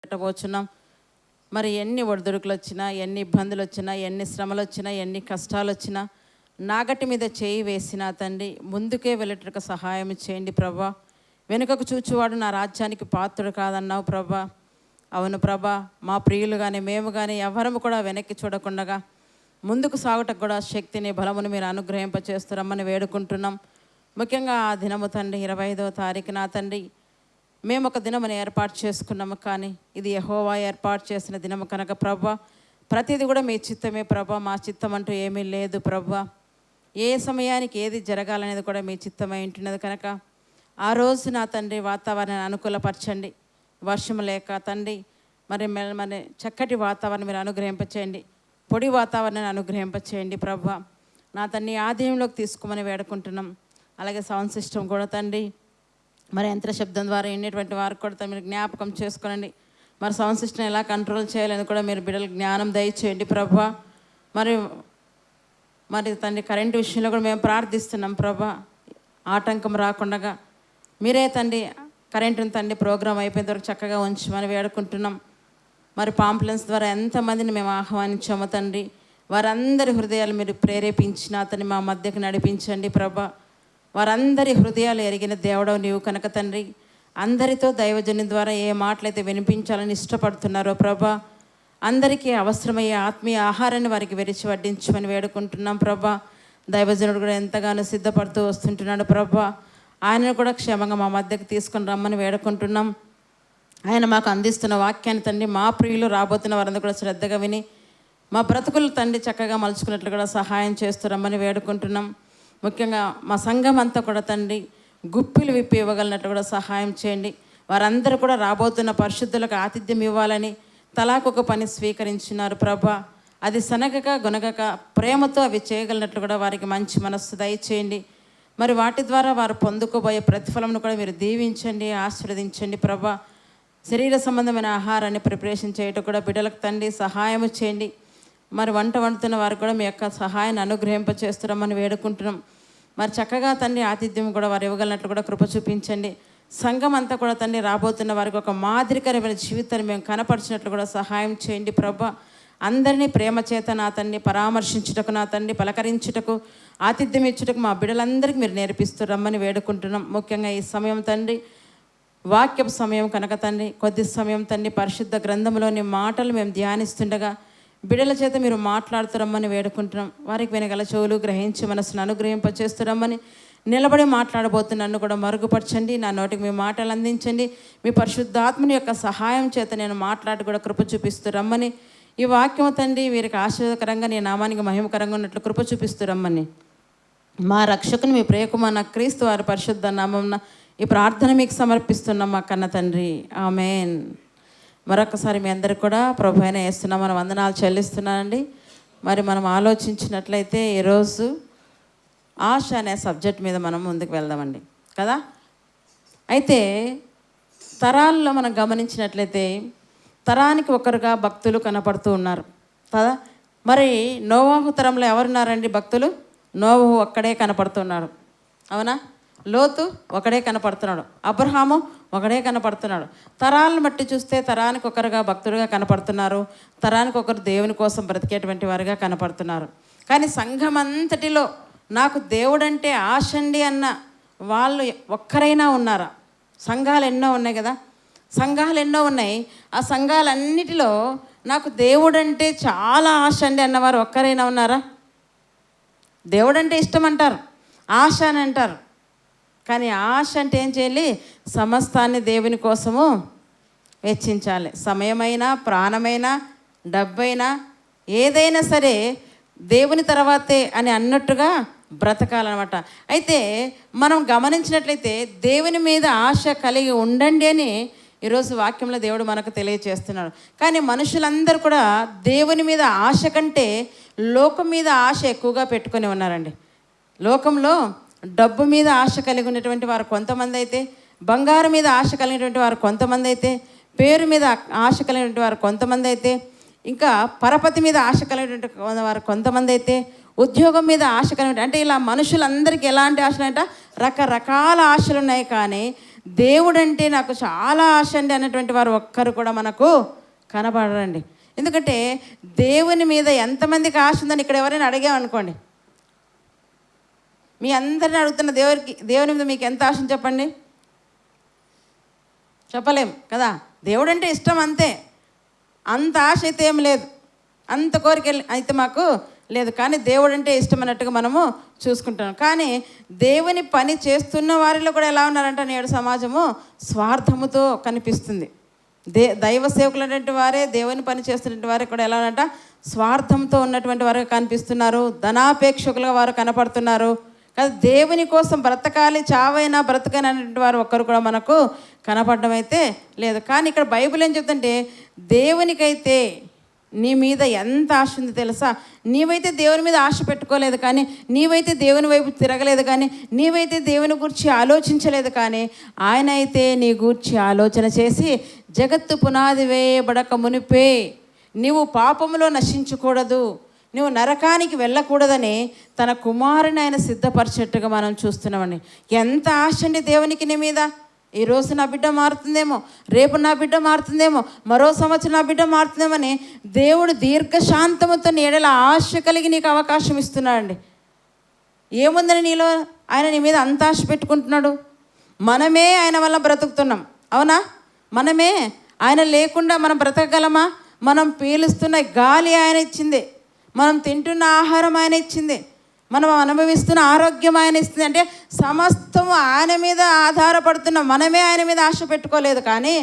పెట్టబోచున్నాం. మరి ఎన్ని ఒడిదుడుకులు వచ్చినా, ఎన్ని ఇబ్బందులు వచ్చినా, ఎన్ని శ్రమలు వచ్చినా, ఎన్ని కష్టాలు వచ్చినా, నాగటి మీద చేయి వేసినా తండ్రి ముందుకే వెళ్ళటకు సహాయం చేయండి ప్రభా. వెనుకకు చూచువాడు నా రాజ్యానికి పాత్రుడు కాదన్నావు ప్రభా. అవును ప్రభా, మా ప్రియులు కానీ మేము కానీ ఎవరము కూడా వెనక్కి చూడకుండా ముందుకు సాగుటకు కూడా శక్తిని బలమును మీరు అనుగ్రహింపచేస్తారమ్మని వేడుకుంటున్నాం. ముఖ్యంగా ఆ దినము తండ్రి 25వ తారీఖు నా తండ్రి మేము ఒక దినమును ఏర్పాటు చేసుకున్నాము, కానీ ఇది యెహోవా ఏర్పాటు చేసిన దినము కనుక ప్రభా ప్రతిదీ కూడా మీ చిత్తమే ప్రభా. మా చిత్తం అంటూ ఏమీ లేదు ప్రభా. ఏ సమయానికి ఏది జరగాలనేది కూడా మీ చిత్తమై ఉంటున్నది కనుక ఆ రోజు నా తండ్రి వాతావరణాన్ని అనుకూలపరచండి. వర్షం లేక తండ్రి మరి చక్కటి వాతావరణం మీరు అనుగ్రహింపచేయండి. పొడి వాతావరణాన్ని అనుగ్రహింపచేయండి ప్రభా. నా తండ్రి ఆధీనంలోకి తీసుకోమని వేడుకుంటున్నాం. అలాగే సౌండ్ సిస్టమ్ కూడా తండ్రి మరి యంత్ర శబ్దం ద్వారా ఎన్నిటువంటి వారు కూడా మీరు జ్ఞాపకం చేసుకోనండి. మరి సౌండ్ సిస్టమ్ ఎలా కంట్రోల్ చేయాలని కూడా మీరు బిడ్డలకు జ్ఞానం దయచేయండి ప్రభా. మరి తండ్రి కరెంటు విషయంలో కూడా మేము ప్రార్థిస్తున్నాం ప్రభా. ఆటంకం రాకుండా మీరే తండ్రి కరెంటుని తండ్రి ప్రోగ్రాం అయిపోయిన వరకు చక్కగా ఉంచమని వేడుకుంటున్నాం. మరి పాంప్లెన్స్ ద్వారా ఎంతమందిని మేము ఆహ్వానించామో తండ్రి వారందరి హృదయాలు మీరు ప్రేరేపించిన అతన్ని మా మధ్యకు నడిపించండి ప్రభా. వారందరి హృదయాలు ఎరిగిన దేవుడవు నీవు కనుక తండ్రి అందరితో దైవజన్యం ద్వారా ఏ మాటలైతే వినిపించాలని ఇష్టపడుతున్నారో ప్రభా అందరికీ అవసరమయ్యే ఆత్మీయ ఆహారాన్ని వారికి విరిచి వడ్డించమని వేడుకుంటున్నాం ప్రభా. దైవజనుడు కూడా ఎంతగానో సిద్ధపడుతూ వస్తుంటున్నాడు ప్రభా. ఆయనను కూడా క్షేమంగా మా మధ్యకు తీసుకొని రమ్మని వేడుకుంటున్నాం. ఆయన మాకు అందిస్తున్న వాక్యాన్ని తండ్రి మా ప్రియులు రాబోతున్న వారందరూ కూడా శ్రద్ధగా విని మా బ్రతుకులు తండ్రి చక్కగా మలుచుకున్నట్లు కూడా సహాయం చేస్తూ రమ్మని వేడుకుంటున్నాం. ముఖ్యంగా మా సంఘం అంతా కూడా తండ్రి గుప్పిలు విప్పి ఇవ్వగలిగినట్లు కూడా సహాయం చేయండి. వారందరూ కూడా రాబోతున్న పరిశుద్ధులకు ఆతిథ్యం ఇవ్వాలని తలాకొక పని స్వీకరించినారు ప్రభా. అది సనగక గొనగక ప్రేమతో అవి చేయగలిగినట్లు కూడా వారికి మంచి మనస్సు దయచేయండి. మరి వాటి ద్వారా వారు పొందుకోబోయే ప్రతిఫలంను కూడా మీరు దీవించండి, ఆశీర్వదించండి ప్రభా. శరీర సంబంధమైన ఆహారాన్ని ప్రిపరేషన్ చేయటం కూడా బిడ్డలకు తండ్రి సహాయం చేయండి. మరి వంట వండుతున్న వారు కూడా మీ యొక్క సహాయాన్ని అనుగ్రహింపచేస్తున్నామని వేడుకుంటున్నాం. మరి చక్కగా తండ్రి ఆతిథ్యం కూడా వారు ఇవ్వగలిగినట్లు కూడా కృప చూపించండి. సంఘం అంతా కూడా తండ్రి రాబోతున్న వారికి ఒక మాదిరికరమైన జీవితాన్ని మేము కనపరిచినట్లు కూడా సహాయం చేయండి ప్రభా. అందరినీ ప్రేమ చేత నా తండ్రి పరామర్శించుటకు, నా తండ్రి పలకరించుటకు, ఆతిథ్యం ఇచ్చుటకు మా బిడ్డలందరికీ మీరు నేర్పిస్తూ రమ్మని వేడుకుంటున్నాం. ముఖ్యంగా ఈ సమయం తండ్రి వాక్యపు సమయం కనుక తండ్రి కొద్ది సమయం తండ్రి పరిశుద్ధ గ్రంథంలోని మాటలు మేము ధ్యానిస్తుండగా బిడ్డల చేత మీరు మాట్లాడుతురమ్మని వేడుకుంటున్నాం. వారికి వెనగల చెవులు గ్రహించి మనసును అనుగ్రహింపచేస్తురమ్మని నిలబడి మాట్లాడబోతున్న నన్ను కూడా మరుగుపరచండి. నా నోటికి మీ మాటలు అందించండి. మీ పరిశుద్ధాత్మని యొక్క సహాయం చేత నేను మాట్లాడి కూడా కృప చూపిస్తురమ్మని ఈ వాక్యం తండ్రి వీరికి ఆశీర్వదకరంగా నీ నామానికి మహిమకరంగా ఉన్నట్లు కృప చూపిస్తురమ్మని మా రక్షకుని మీ ప్రియకుమార క్రీస్తు వారి పరిశుద్ధ నామమున ఈ ప్రార్థన మీకు సమర్పిస్తున్నాం మా కన్న తండ్రి, ఆమేన్. మరొకసారి మీ అందరికి కూడా ప్రభు అయిన యేసునామమున మనం వందనాలు చెల్లిస్తున్నానండి. మరి మనం ఆలోచించినట్లయితే ఈరోజు ఆశ అనే సబ్జెక్ట్ మీద మనం ముందుకు వెళ్దామండి కదా. అయితే తరాల్లో మనం గమనించినట్లయితే తరానికి ఒకరుగా భక్తులు కనపడుతూ ఉన్నారు కదా. మరి నోవాహు తరంలో ఎవరున్నారండి భక్తులు? నోవాహు ఒక్కడే కనపడుతున్నాడు, అవునా? లోతు ఒకడే కనపడుతున్నాడు, అబ్రహాము ఒకడే కనపడుతున్నాడు. తరాలను బట్టి చూస్తే తరానికి ఒకరుగా భక్తులుగా కనపడుతున్నారు, తరానికి ఒకరు దేవుని కోసం బ్రతికేటువంటి వారుగా కనపడుతున్నారు. కానీ సంఘం అంతటిలో నాకు దేవుడంటే ఆశండి అన్న వాళ్ళు ఒక్కరైనా ఉన్నారా? సంఘాలు ఎన్నో ఉన్నాయి కదా, సంఘాలు ఎన్నో ఉన్నాయి. ఆ సంఘాలన్నిటిలో నాకు దేవుడంటే చాలా ఆశ అండి అన్నవారు ఒక్కరైనా ఉన్నారా? దేవుడంటే ఇష్టం అంటారు, ఆశ అని అంటారు. కానీ ఆశ అంటే ఏం చేయాలి? సమస్తాన్ని దేవుని కోసము వెచ్చించాలి. సమయమైనా, ప్రాణమైనా, డబ్బైనా, ఏదైనా సరే దేవుని తర్వాతే అని అన్నట్టుగా బ్రతకాలన్నమాట. అయితే మనం గమనించినట్లయితే దేవుని మీద ఆశ కలిగి ఉండండి అని ఈరోజు వాక్యంలో దేవుడు మనకు తెలియజేస్తున్నాడు. కానీ మనుషులందరూ కూడా దేవుని మీద ఆశ కంటే లోకం మీద ఆశ ఎక్కువగా పెట్టుకొని ఉన్నారండి. లోకంలో డబ్బు మీద ఆశ కలిగి ఉన్నటువంటి వారు కొంతమంది అయితే, బంగారం మీద ఆశ కలిగినటువంటి వారు కొంతమంది అయితే, పేరు మీద ఆశ కలిగినటువంటి వారు కొంతమంది అయితే, ఇంకా పరపతి మీద ఆశ కలిగినటువంటి వారు కొంతమంది అయితే, ఉద్యోగం మీద ఆశ కలిగిన, అంటే ఇలా మనుషులందరికీ ఎలాంటి ఆశలు అంట? రకరకాల ఆశలు ఉన్నాయి. కానీ దేవుడు అంటే నాకు చాలా ఆశ అండి అన్నటువంటి వారు ఒక్కరు కూడా మనకు కనబడరండి. ఎందుకంటే దేవుని మీద ఎంతమందికి ఆశ ఉందని ఇక్కడ ఎవరైనా అడిగామనుకోండి, మీ అందరిని అడుగుతున్న దేవుని మీద మీకు ఎంత ఆశ చెప్పండి? చెప్పలేం కదా. దేవుడు అంటే ఇష్టం అంతే, అంత ఆశ అయితే ఏం లేదు, అంత కోరిక అయితే మాకు లేదు. కానీ దేవుడు అంటే ఇష్టం అన్నట్టుగా మనము చూసుకుంటాం. కానీ దేవుని పని చేస్తున్న వారిలో కూడా ఎలా ఉన్నారంటే నేడు సమాజము స్వార్థముతో కనిపిస్తుంది. దైవ సేవకులు అనేటువంటి వారే, దేవుని పని చేస్తున్నటువంటి వారే కూడా ఎలా ఉన్నారంట స్వార్థంతో ఉన్నటువంటి వారు కనిపిస్తున్నారు, ధనాపేక్షకులుగా వారు కనపడుతున్నారు కదా. దేవుని కోసం బ్రతకాలి, చావైనా బ్రతకని అనేటువంటి వారు ఒక్కరు కూడా మనకు కనపడడం అయితే లేదు. కానీ ఇక్కడ బైబిల్ ఏం చెప్తుంటే దేవునికైతే నీ మీద ఎంత ఆశ ఉంది తెలుసా? నీవైతే దేవుని మీద ఆశ పెట్టుకోలేదు, కానీ నీవైతే దేవుని వైపు తిరగలేదు, కానీ నీవైతే దేవుని గురించి ఆలోచించలేదు, కానీ ఆయన అయితే నీ గురించి ఆలోచన చేసి జగత్తు పునాది వేయబడక మునిపే నీవు పాపములో నశించకూడదు, నువ్వు నరకానికి వెళ్ళకూడదని తన కుమారుని ఆయన సిద్ధపరిచేట్టుగా మనం చూస్తున్నామండి. ఎంత ఆశ అండి దేవునికి నీ మీద. ఈరోజు నా బిడ్డ మారుతుందేమో, రేపు నా బిడ్డ మారుతుందేమో, మరో సంవత్సరం నా బిడ్డ మారుతుందేమని దేవుడు దీర్ఘశాంతముతో నీ ఎడల ఆశ కలిగి నీకు అవకాశం ఇస్తున్నాడండి. ఏముందని నీలో ఆయన నీ మీద అంత ఆశ పెట్టుకుంటున్నాడు? మనమే ఆయన వల్ల బ్రతుకుతున్నాం, అవునా? మనమే, ఆయన లేకుండా మనం బ్రతకగలమా? మనం పీలుస్తున్న గాలి ఆయన ఇచ్చింది, మనం తింటున్న ఆహారం ఆయన ఇచ్చింది, మనం అనుభవిస్తున్న ఆరోగ్యం ఆయన ఇస్తుంది. అంటే సమస్తము ఆయన మీద ఆధారపడుతున్నాం, మనమే ఆయన మీద ఆశ పెట్టుకోలేదు. కానీ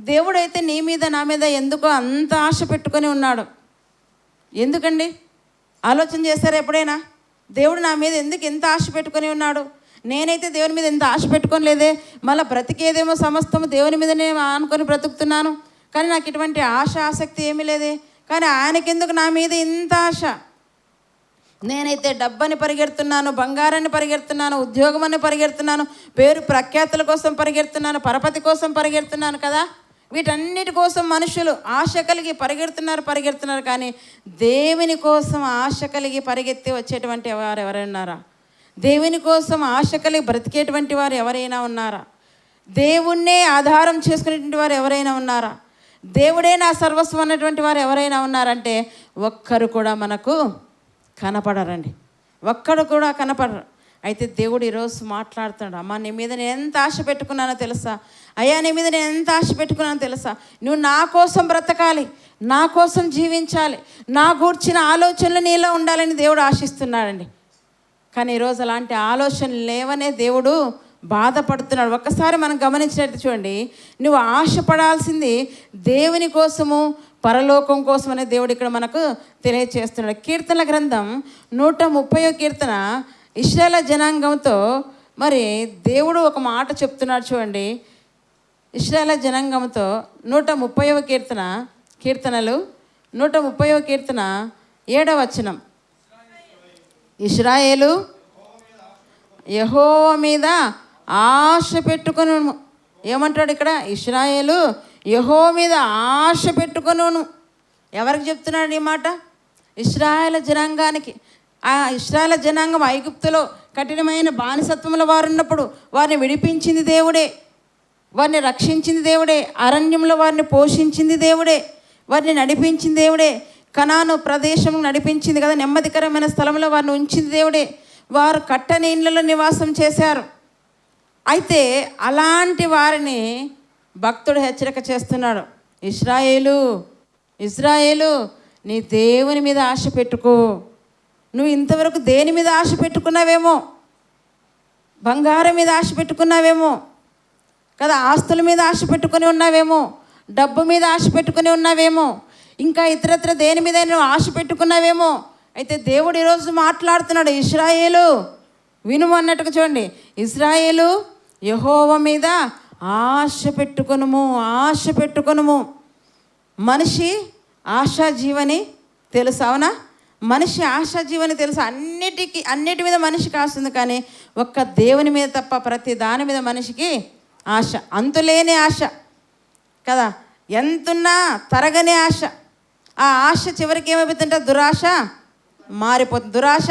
దేవుడైతే నీ మీద నా మీద ఎందుకో అంత ఆశ పెట్టుకొని ఉన్నాడు. ఎందుకండి? ఆలోచన చేశారు ఎప్పుడైనా? దేవుడు నా మీద ఎందుకు ఎంత ఆశ పెట్టుకొని ఉన్నాడు? నేనైతే దేవుని మీద ఎంత ఆశ పెట్టుకొని లేదే, మళ్ళీ బ్రతికేదేమో సమస్తము దేవుని మీదనే అనుకొని బ్రతుకుతున్నాను, కానీ నాకు ఇటువంటి ఆసక్తి ఏమీ లేదే. కానీ ఆయనకెందుకు నా మీద ఇంత ఆశ? నేనైతే డబ్బని పరిగెడుతున్నాను, బంగారాన్ని పరిగెడుతున్నాను, ఉద్యోగమని పరిగెడుతున్నాను, పేరు ప్రఖ్యాతుల కోసం పరిగెడుతున్నాను, పరపతి కోసం పరిగెడుతున్నాను కదా. వీటన్నిటి కోసం మనుషులు ఆశ కలిగి పరిగెడుతున్నారు. కానీ దేవుని కోసం ఆశ కలిగి పరిగెత్తి వచ్చేటువంటి వారు ఎవరైనా ఉన్నారా? దేవుని కోసం ఆశ కలిగి బ్రతికేటువంటి వారు ఎవరైనా ఉన్నారా? దేవుణ్ణే ఆధారం చేసుకునేటువంటి వారు ఎవరైనా ఉన్నారా? దేవుడే నా సర్వస్వం అన్నటువంటి వారు ఎవరైనా ఉన్నారంటే ఒక్కరు కూడా మనకు కనపడరండి, ఒక్కడు కూడా కనపడరు. అయితే దేవుడు ఈరోజు మాట్లాడుతున్నాడు. అమ్మ, నీ మీద నేను ఎంత ఆశ పెట్టుకున్నానో తెలుసా? అయ్యా, నీ మీద నేను ఎంత ఆశ పెట్టుకున్నానో తెలుసా? నువ్వు నా కోసం బ్రతకాలి, నా కోసం జీవించాలి, నా గూర్చిన ఆలోచనలు నీలో ఉండాలని దేవుడు ఆశిస్తున్నాడండి. కానీ ఈరోజు అలాంటి ఆలోచనలు లేవనే దేవుడు బాధపడుతున్నాడు. ఒక్కసారి మనం గమనించినట్టు చూడండి, నువ్వు ఆశపడాల్సింది దేవుని కోసము, పరలోకం కోసం అనే దేవుడు ఇక్కడ మనకు తెలియచేస్తున్నాడు. కీర్తన గ్రంథం 130వ కీర్తన ఇశ్రాయేలు జనాంగంతో మరి దేవుడు ఒక మాట చెప్తున్నాడు చూడండి. ఇశ్రాయేలు జనాంగంతో 130వ కీర్తనలు 130వ కీర్తన 7వ వచనం. ఇశ్రాయేలు యెహోవా మీద ఆశ పెట్టుకొను. ఏమంటాడు ఇక్కడ? ఇశ్రాయేలు యెహోవా మీద ఆశ పెట్టుకొను. ఎవరికి చెప్తున్నాడు ఈ మాట? ఇశ్రాయేలు జనాంగానికి. ఆ ఇశ్రాయేలు జనాంగం ఐగుప్తులో కఠినమైన బానిసత్వంలో వారు ఉన్నప్పుడు వారిని విడిపించింది దేవుడే, వారిని రక్షించింది దేవుడే, అరణ్యంలో వారిని పోషించింది దేవుడే, వారిని నడిపించింది దేవుడే, కనాను ప్రదేశం నడిపించింది కదా, నెమ్మదికరమైన స్థలంలో వారిని ఉంచింది దేవుడే, వారు కట్టని ఇళ్ళలో నివాసం చేశారు. అయితే అలాంటి వారిని భక్తుడు హెచ్చరిక చేస్తున్నాడు. ఇశ్రాయేలు నీ దేవుని మీద ఆశ పెట్టుకో. నువ్వు ఇంతవరకు దేని మీద ఆశ పెట్టుకున్నావేమో? బంగారం మీద ఆశ పెట్టుకున్నావేమో కదా, ఆస్తుల మీద ఆశ పెట్టుకుని ఉన్నావేమో, డబ్బు మీద ఆశ పెట్టుకుని ఉన్నావేమో, ఇంకా ఇతరత్ర దేని మీద నువ్వు ఆశ పెట్టుకున్నావేమో. అయితే దేవుడు ఈరోజు మాట్లాడుతున్నాడు. ఇశ్రాయేలు వినుము అన్నట్టుగా చూడండి. ఇశ్రాయేలు యెహోవా మీద ఆశ పెట్టుకొనుము. మనిషి ఆశాజీవని తెలుసు, అవునా? మనిషి ఆశాజీవని తెలుసు. అన్నిటి మీద మనిషికి ఆశ ఉంది, కానీ ఒక్క దేవుని మీద తప్ప ప్రతి దాని మీద మనిషికి ఆశ, అంతులేని ఆశ కదా, ఎంతున్నా తరగని ఆశ. ఆ ఆశ చివరికి ఏమైపోతుంటే దురాశ మారిపోతుంది. దురాశ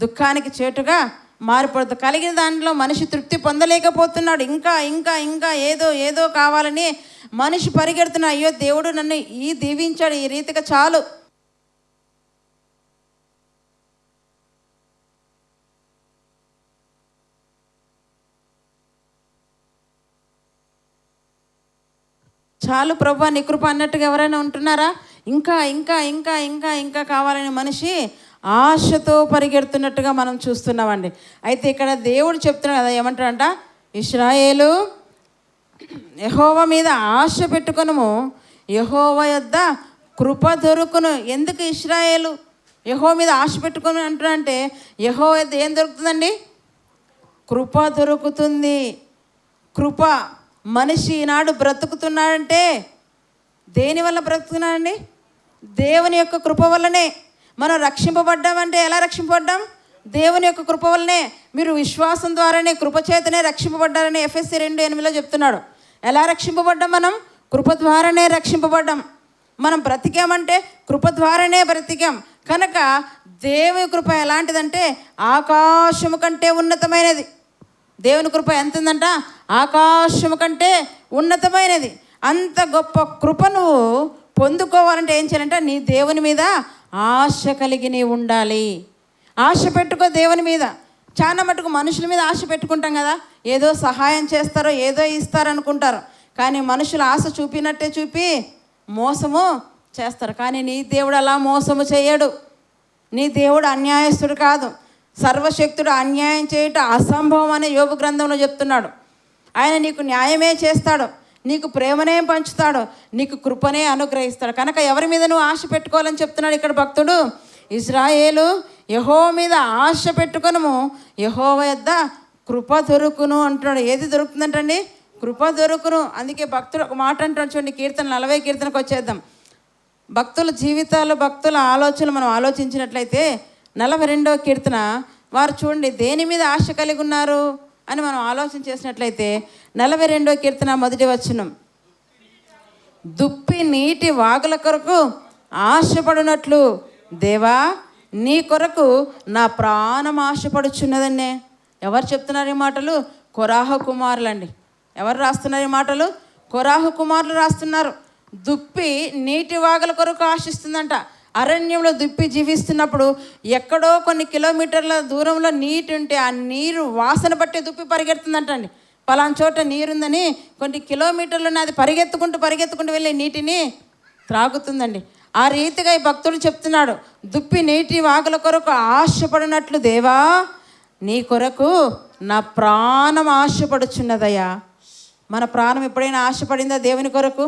దుఃఖానికి చేటుగా మారిపోతుంది. కలిగిన దాంట్లో మనిషి తృప్తి పొందలేకపోతున్నాడు. ఇంకా ఇంకా ఇంకా ఏదో ఏదో కావాలని మనిషి పరిగెడుతున్నాడు. అయ్యో దేవుడు నన్ను దీవించాడు, ఈ రీతిగా చాలు. చాలు ప్రభా నీ కృప అన్నట్టుగా ఎవరైనా ఉంటున్నారా? ఇంకా ఇంకా ఇంకా ఇంకా ఇంకా కావాలని మనిషి ఆశతో పరిగెడుతున్నట్టుగా మనం చూస్తున్నామండి. అయితే ఇక్కడ దేవుడు చెప్తున్నాడు కదా, ఏమంటాడంట, ఇశ్రాయేలు యెహోవా మీద ఆశ పెట్టుకొనుము, యెహోవా యొద్ద కృప దొరుకును. ఎందుకు ఇశ్రాయేలు యెహోవా మీద ఆశ పెట్టుకొని అంటున్నాడంటే, యెహోవా యొద్ద ఏం దొరుకుతుందండి? కృప దొరుకుతుంది. కృప. మనిషి ఈనాడు బ్రతుకుతున్నాడంటే దేనివల్ల బ్రతుకుతున్నాడండి? దేవుని యొక్క కృప వల్లనే. మనం రక్షింపబడ్డామంటే ఎలా రక్షింపబడ్డాం? దేవుని యొక్క కృప వల్లనే. మీరు విశ్వాసం ద్వారానే కృపచేతనే రక్షింపబడ్డారని ఎఫెసీ 2:8 చెప్తున్నాడు. ఎలా రక్షింపబడ్డాం? మనం కృప ద్వారానే రక్షింపబడ్డాం. మనం బ్రతికామంటే కృప ద్వారానే బ్రతికాం. కనుక దేవుని కృప ఎలాంటిదంటే ఆకాశము కంటే ఉన్నతమైనది. దేవుని కృప ఎంత ఉందంట? ఆకాశము కంటే ఉన్నతమైనది. అంత గొప్ప కృప నువ్వు పొందుకోవాలంటే ఏం చేయాలంటే నీ దేవుని మీద ఆశ కలిగి నీ ఉండాలి. ఆశ పెట్టుకో దేవుని మీద. చాలా మటుకు మనుషుల మీద ఆశ పెట్టుకుంటాం కదా, ఏదో సహాయం చేస్తారో ఏదో ఇస్తారనుకుంటారు. కానీ మనుషులు ఆశ చూపినట్టే చూపి మోసము చేస్తారు. కానీ నీ దేవుడు అలా మోసము చేయడు. నీ దేవుడు అన్యాయస్తుడు కాదు. సర్వశక్తుడు అన్యాయం చేయట అసంభవం అనే యోబు గ్రంథంలో చెప్తున్నాడు. ఆయన నీకు న్యాయమే చేస్తాడు, నీకు ప్రేమనే పంచుతాడు, నీకు కృపనే అనుగ్రహిస్తాడు. కనుక ఎవరి మీద నువ్వు ఆశ పెట్టుకోవాలని చెప్తున్నాడు ఇక్కడ భక్తుడు. ఇశ్రాయేలు యెహోవా మీద ఆశ పెట్టుకొనుము, యెహోవా యొద్ద కృప దొరుకును అంటున్నాడు. ఏది దొరుకుతుందంటండి? కృప దొరుకును. అందుకే భక్తుడు ఒక మాట అంటాడు చూడండి, కీర్తన 40 కీర్తనకు వచ్చేద్దాం. భక్తుల జీవితాలు, భక్తుల ఆలోచనలు మనం ఆలోచించినట్లయితే 42వ కీర్తన వారు చూడండి దేని మీద ఆశ కలిగి ఉన్నారు అని మనం ఆలోచన చేసినట్లయితే 42వ కీర్తన 1వ వచనం, దుప్పి నీటి వాగుల కొరకు ఆశపడినట్లు దేవా నీ కొరకు నా ప్రాణం ఆశపడుచున్నదన్నే. ఎవరు చెప్తున్నారు ఈ మాటలు? కొరాహు కుమారులండి. ఎవరు రాస్తున్నారు ఈ మాటలు? కొరాహు కుమారులు రాస్తున్నారు. దుప్పి నీటి వాగుల కొరకు ఆశిస్తుందంట. అరణ్యంలో దుప్పి జీవిస్తున్నప్పుడు ఎక్కడో కొన్ని కిలోమీటర్ల దూరంలో నీటి ఉంటే ఆ నీరు వాసన బట్టే దుప్పి పరిగెడుతుందంటండి. పలానా చోట నీరుందని కొన్ని కిలోమీటర్లను అది పరిగెత్తుకుంటూ వెళ్ళి నీటిని త్రాగుతుందండి. ఆ రీతిగా ఈ భక్తుడు చెప్తున్నాడు, దుప్పి నీటి వాగుల కొరకు ఆశపడినట్లు దేవా నీ కొరకు నా ప్రాణం ఆశపడుచున్నదయ్యా. మన ప్రాణం ఎప్పుడైనా ఆశపడిందా దేవుని కొరకు?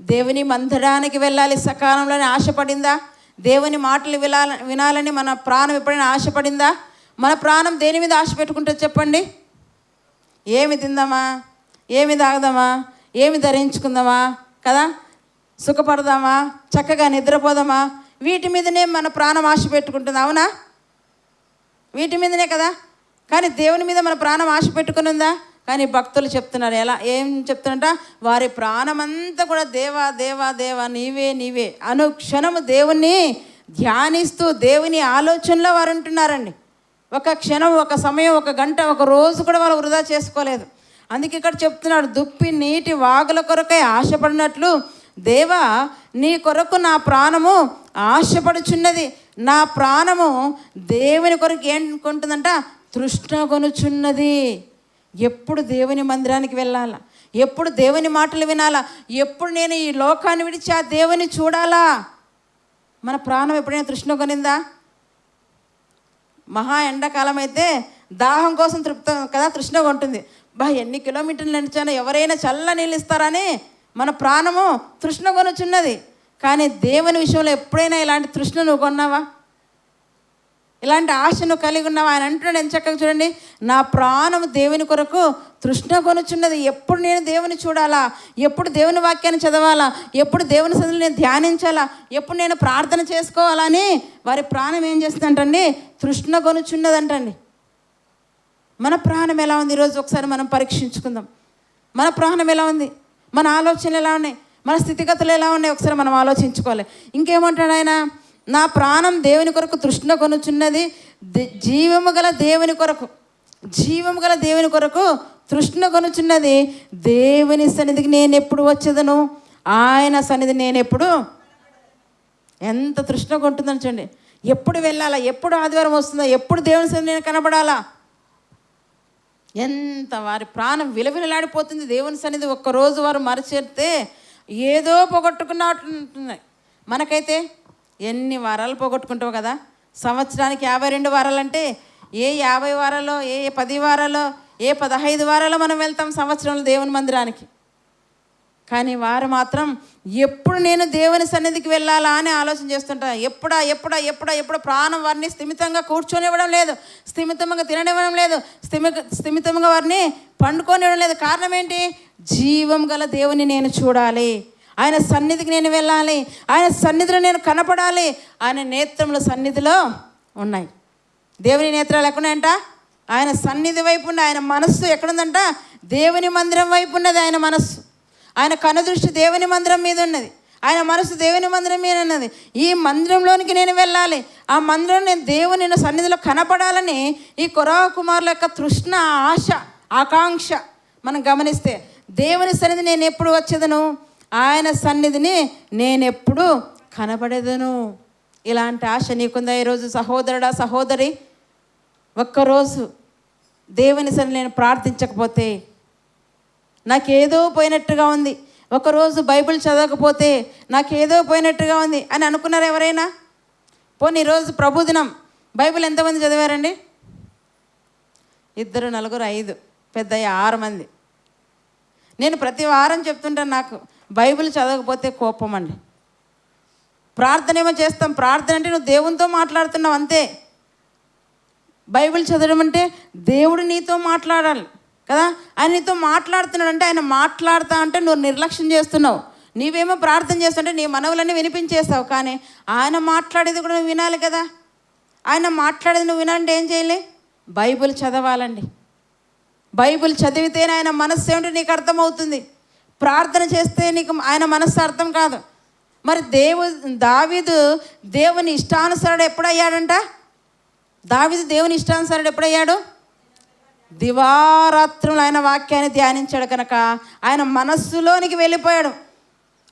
దేవుని మందిరానికి వెళ్ళాలి సకాలంలోనే ఆశపడిందా? దేవుని మాటలు వినాలని మన ప్రాణం ఎప్పుడైనా ఆశపడిందా? మన ప్రాణం దేని మీద ఆశ పెట్టుకుంటే చెప్పండి? ఏమి తిందామా, ఏమి తాగుదామా, ఏమి ధరించుకుందామా కదా, సుఖపడదామా, చక్కగా నిద్రపోదామా, వీటి మీదనే మన ప్రాణం ఆశ పెట్టుకుంటుంది. అవునా? వీటి మీదనే కదా. కానీ దేవుని మీద మన ప్రాణం ఆశ పెట్టుకుని ఉందా? కానీ భక్తులు చెప్తున్నారు, ఎలా ఏం చెప్తున్నారంట, వారి ప్రాణమంతా కూడా దేవా దేవా దేవా నీవే నీవే అనుక్షణము దేవుణ్ణి ధ్యానిస్తూ దేవుని ఆలోచనలో వారు ఉంటున్నారండి. ఒక క్షణం, ఒక సమయం, ఒక గంట, ఒక రోజు కూడా వాళ్ళు వృధా చేసుకోలేదు. అందుకే ఇక్కడ చెప్తున్నాడు, దుప్పి నీటి వాగుల కొరకై ఆశపడినట్లు దేవా నీ కొరకు నా ప్రాణము ఆశపడుచున్నది. నా ప్రాణము దేవుని కొరకు ఏంటుకుంటుందంట, తృష్ణగొనుచున్నది. ఎప్పుడు దేవుని మందిరానికి వెళ్ళాలా, ఎప్పుడు దేవుని మాటలు వినాలా, ఎప్పుడు నేను ఈ లోకాన్ని విడిచి ఆ దేవుని చూడాలా. మన ప్రాణం ఎప్పుడైనా తృష్ణగొనిందా? మహా ఎండాకాలం అయితే దాహం కోసం తృష్ణగా ఉంటుంది. ఎన్ని కిలోమీటర్లు నడిచానో ఎవరైనా చల్ల నీళ్ళు ఇస్తారని మన ప్రాణము తృష్ణగొనుచున్నది. కానీ దేవుని విషయంలో ఎప్పుడైనా ఇలాంటి తృష్ణ నువ్వు కొన్నావా? ఇలాంటి ఆశ నువ్వు కలిగి ఉన్నావా? ఆయన అంటున్నాడు ఎంత చక్కగా చూడండి, నా ప్రాణము దేవుని కొరకు తృష్ణ కొనుచున్నది. ఎప్పుడు నేను దేవుని చూడాలా, ఎప్పుడు దేవుని వాక్యాన్ని చదవాలా, ఎప్పుడు దేవుని సన్నిధిలో నేను ధ్యానించాలా, ఎప్పుడు నేను ప్రార్థన చేసుకోవాలని వారి ప్రాణం ఏం చేస్తుందంటండి, తృష్ణ కొనుచున్నదంటండి. మన ప్రాణం ఎలా ఉంది? ఈరోజు ఒకసారి మనం పరీక్షించుకుందాం. మన ప్రాణం ఎలా ఉంది? మన ఆలోచనలు ఎలా ఉన్నాయి? మన స్థితిగతులు ఎలా ఉన్నాయి? ఒకసారి మనం ఆలోచించుకోవాలి. ఇంకేమంటాడు ఆయన, నా ప్రాణం దేవుని కొరకు తృష్ణ కొనుచున్నది, జీవము గల దేవుని కొరకు. జీవం గల దేవుని కొరకు తృష్ణ కొనుచున్నది. దేవుని సన్నిధికి నేను ఎప్పుడు వచ్చేదను, ఆయన సన్నిధి నేను ఎప్పుడు. ఎంత తృష్ణగా ఉంటుందని చూడండి. ఎప్పుడు వెళ్ళాలా, ఎప్పుడు ఆదివారం వస్తుందా, ఎప్పుడు దేవుని సన్నిధి నేను కనబడాలా. ఎంత వారి ప్రాణం విలవిలలాడిపోతుంది దేవుని సన్నిధి. ఒక్కరోజు వారు మరచేస్తే ఏదో పోగొట్టుకున్నట్టున్నాయి. మనకైతే ఎన్ని వారాలు పోగొట్టుకుంటావు కదా. సంవత్సరానికి 52 వారాలంటే ఏ 50 వారాల్లో, ఏ 10 వారాల్లో, ఏ 15 వారాల్లో మనం వెళ్తాం సంవత్సరంలో దేవుని మందిరానికి. కానీ వారు మాత్రం ఎప్పుడు నేను దేవుని సన్నిధికి వెళ్ళాలా అని ఆలోచన చేస్తుంటారు. ఎప్పుడా ప్రాణం వారిని స్థిమితంగా కూర్చొనివ్వడం లేదు, స్థిమితంగా తిననివ్వడం లేదు, స్థిమితంగా వారిని పండుకొనివ్వడం లేదు. కారణం ఏంటి? జీవం గల దేవుని నేను చూడాలి, ఆయన సన్నిధికి నేను వెళ్ళాలి, ఆయన సన్నిధిలో నేను కనపడాలి. ఆయన నేత్రములు సన్నిధిలో ఉన్నాయి. దేవుని నేత్రాలు ఎక్కడున్నాయంట? ఆయన సన్నిధి వైపు ఉన్న. ఆయన మనస్సు ఎక్కడుందంట? దేవుని మందిరం వైపు ఉన్నది ఆయన మనస్సు. ఆయన కనుదృష్టి దేవుని మందిరం మీద ఉన్నది, ఆయన మనసు దేవుని మందిరం మీద ఉన్నది. ఈ మందిరంలోనికి నేను వెళ్ళాలి, ఆ మందిరంలో నేను దేవుని సన్నిధిలో కనపడాలని ఈ కొరవ కుమారుల యొక్క తృష్ణ, ఆశ, ఆకాంక్ష మనం గమనిస్తే, దేవుని సన్నిధి నేను ఎప్పుడు వచ్చేదను, ఆయన సన్నిధిని నేను ఎప్పుడు కనపడేదను. ఇలాంటి ఆశ నీకుందా ఈరోజు సహోదరుడా, సహోదరి? ఒక్కరోజు దేవుని సన్నిధి నేను ప్రార్థించకపోతే నాకేదో పోయినట్టుగా ఉంది, ఒకరోజు బైబిల్ చదవకపోతే నాకేదో పోయినట్టుగా ఉంది అని అనుకున్నారు ఎవరైనా? పోనీ ఈరోజు ప్రభుదినం బైబిల్ ఎంతమంది చదివారండి? 2, 4, 5, పెద్ద 6 మంది. నేను ప్రతి వారం చెప్తుంటాను, నాకు బైబిల్ చదవకపోతే కోపం అండి. ప్రార్థన ఏమో చేస్తాం, ప్రార్థన అంటే నువ్వు దేవునితో మాట్లాడుతున్నావు అంతే. బైబిల్ చదవడం అంటే దేవుడు నీతో మాట్లాడాలి కదా. ఆయన నీతో మాట్లాడుతున్నాడు అంటే, ఆయన మాట్లాడుతా అంటే నువ్వు నిర్లక్ష్యం చేస్తున్నావు. నీవేమో ప్రార్థన చేస్తుంటే నీ మనవులన్నీ వినిపించేస్తావు, కానీ ఆయన మాట్లాడేది కూడా నువ్వు వినాలి కదా. ఆయన మాట్లాడేది నువ్వు వినాలంటే ఏం చేయాలి? బైబిల్ చదవాలండి. బైబిల్ చదివితేనే ఆయన మనస్సు ఏమిటో నీకు అర్థమవుతుంది. ప్రార్థన చేస్తే నీకు ఆయన మనస్సు అర్థం కాదు. మరి దావీదు దేవుని ఇష్టానుసారుడు ఎప్పుడయ్యాడంట? దావీదు దేవుని ఇష్టానుసారుడు ఎప్పుడయ్యాడు? దివారాత్రులు ఆయన వాక్యాన్ని ధ్యానించాడు కనుక ఆయన మనస్సులోనికి వెళ్ళిపోయాడు.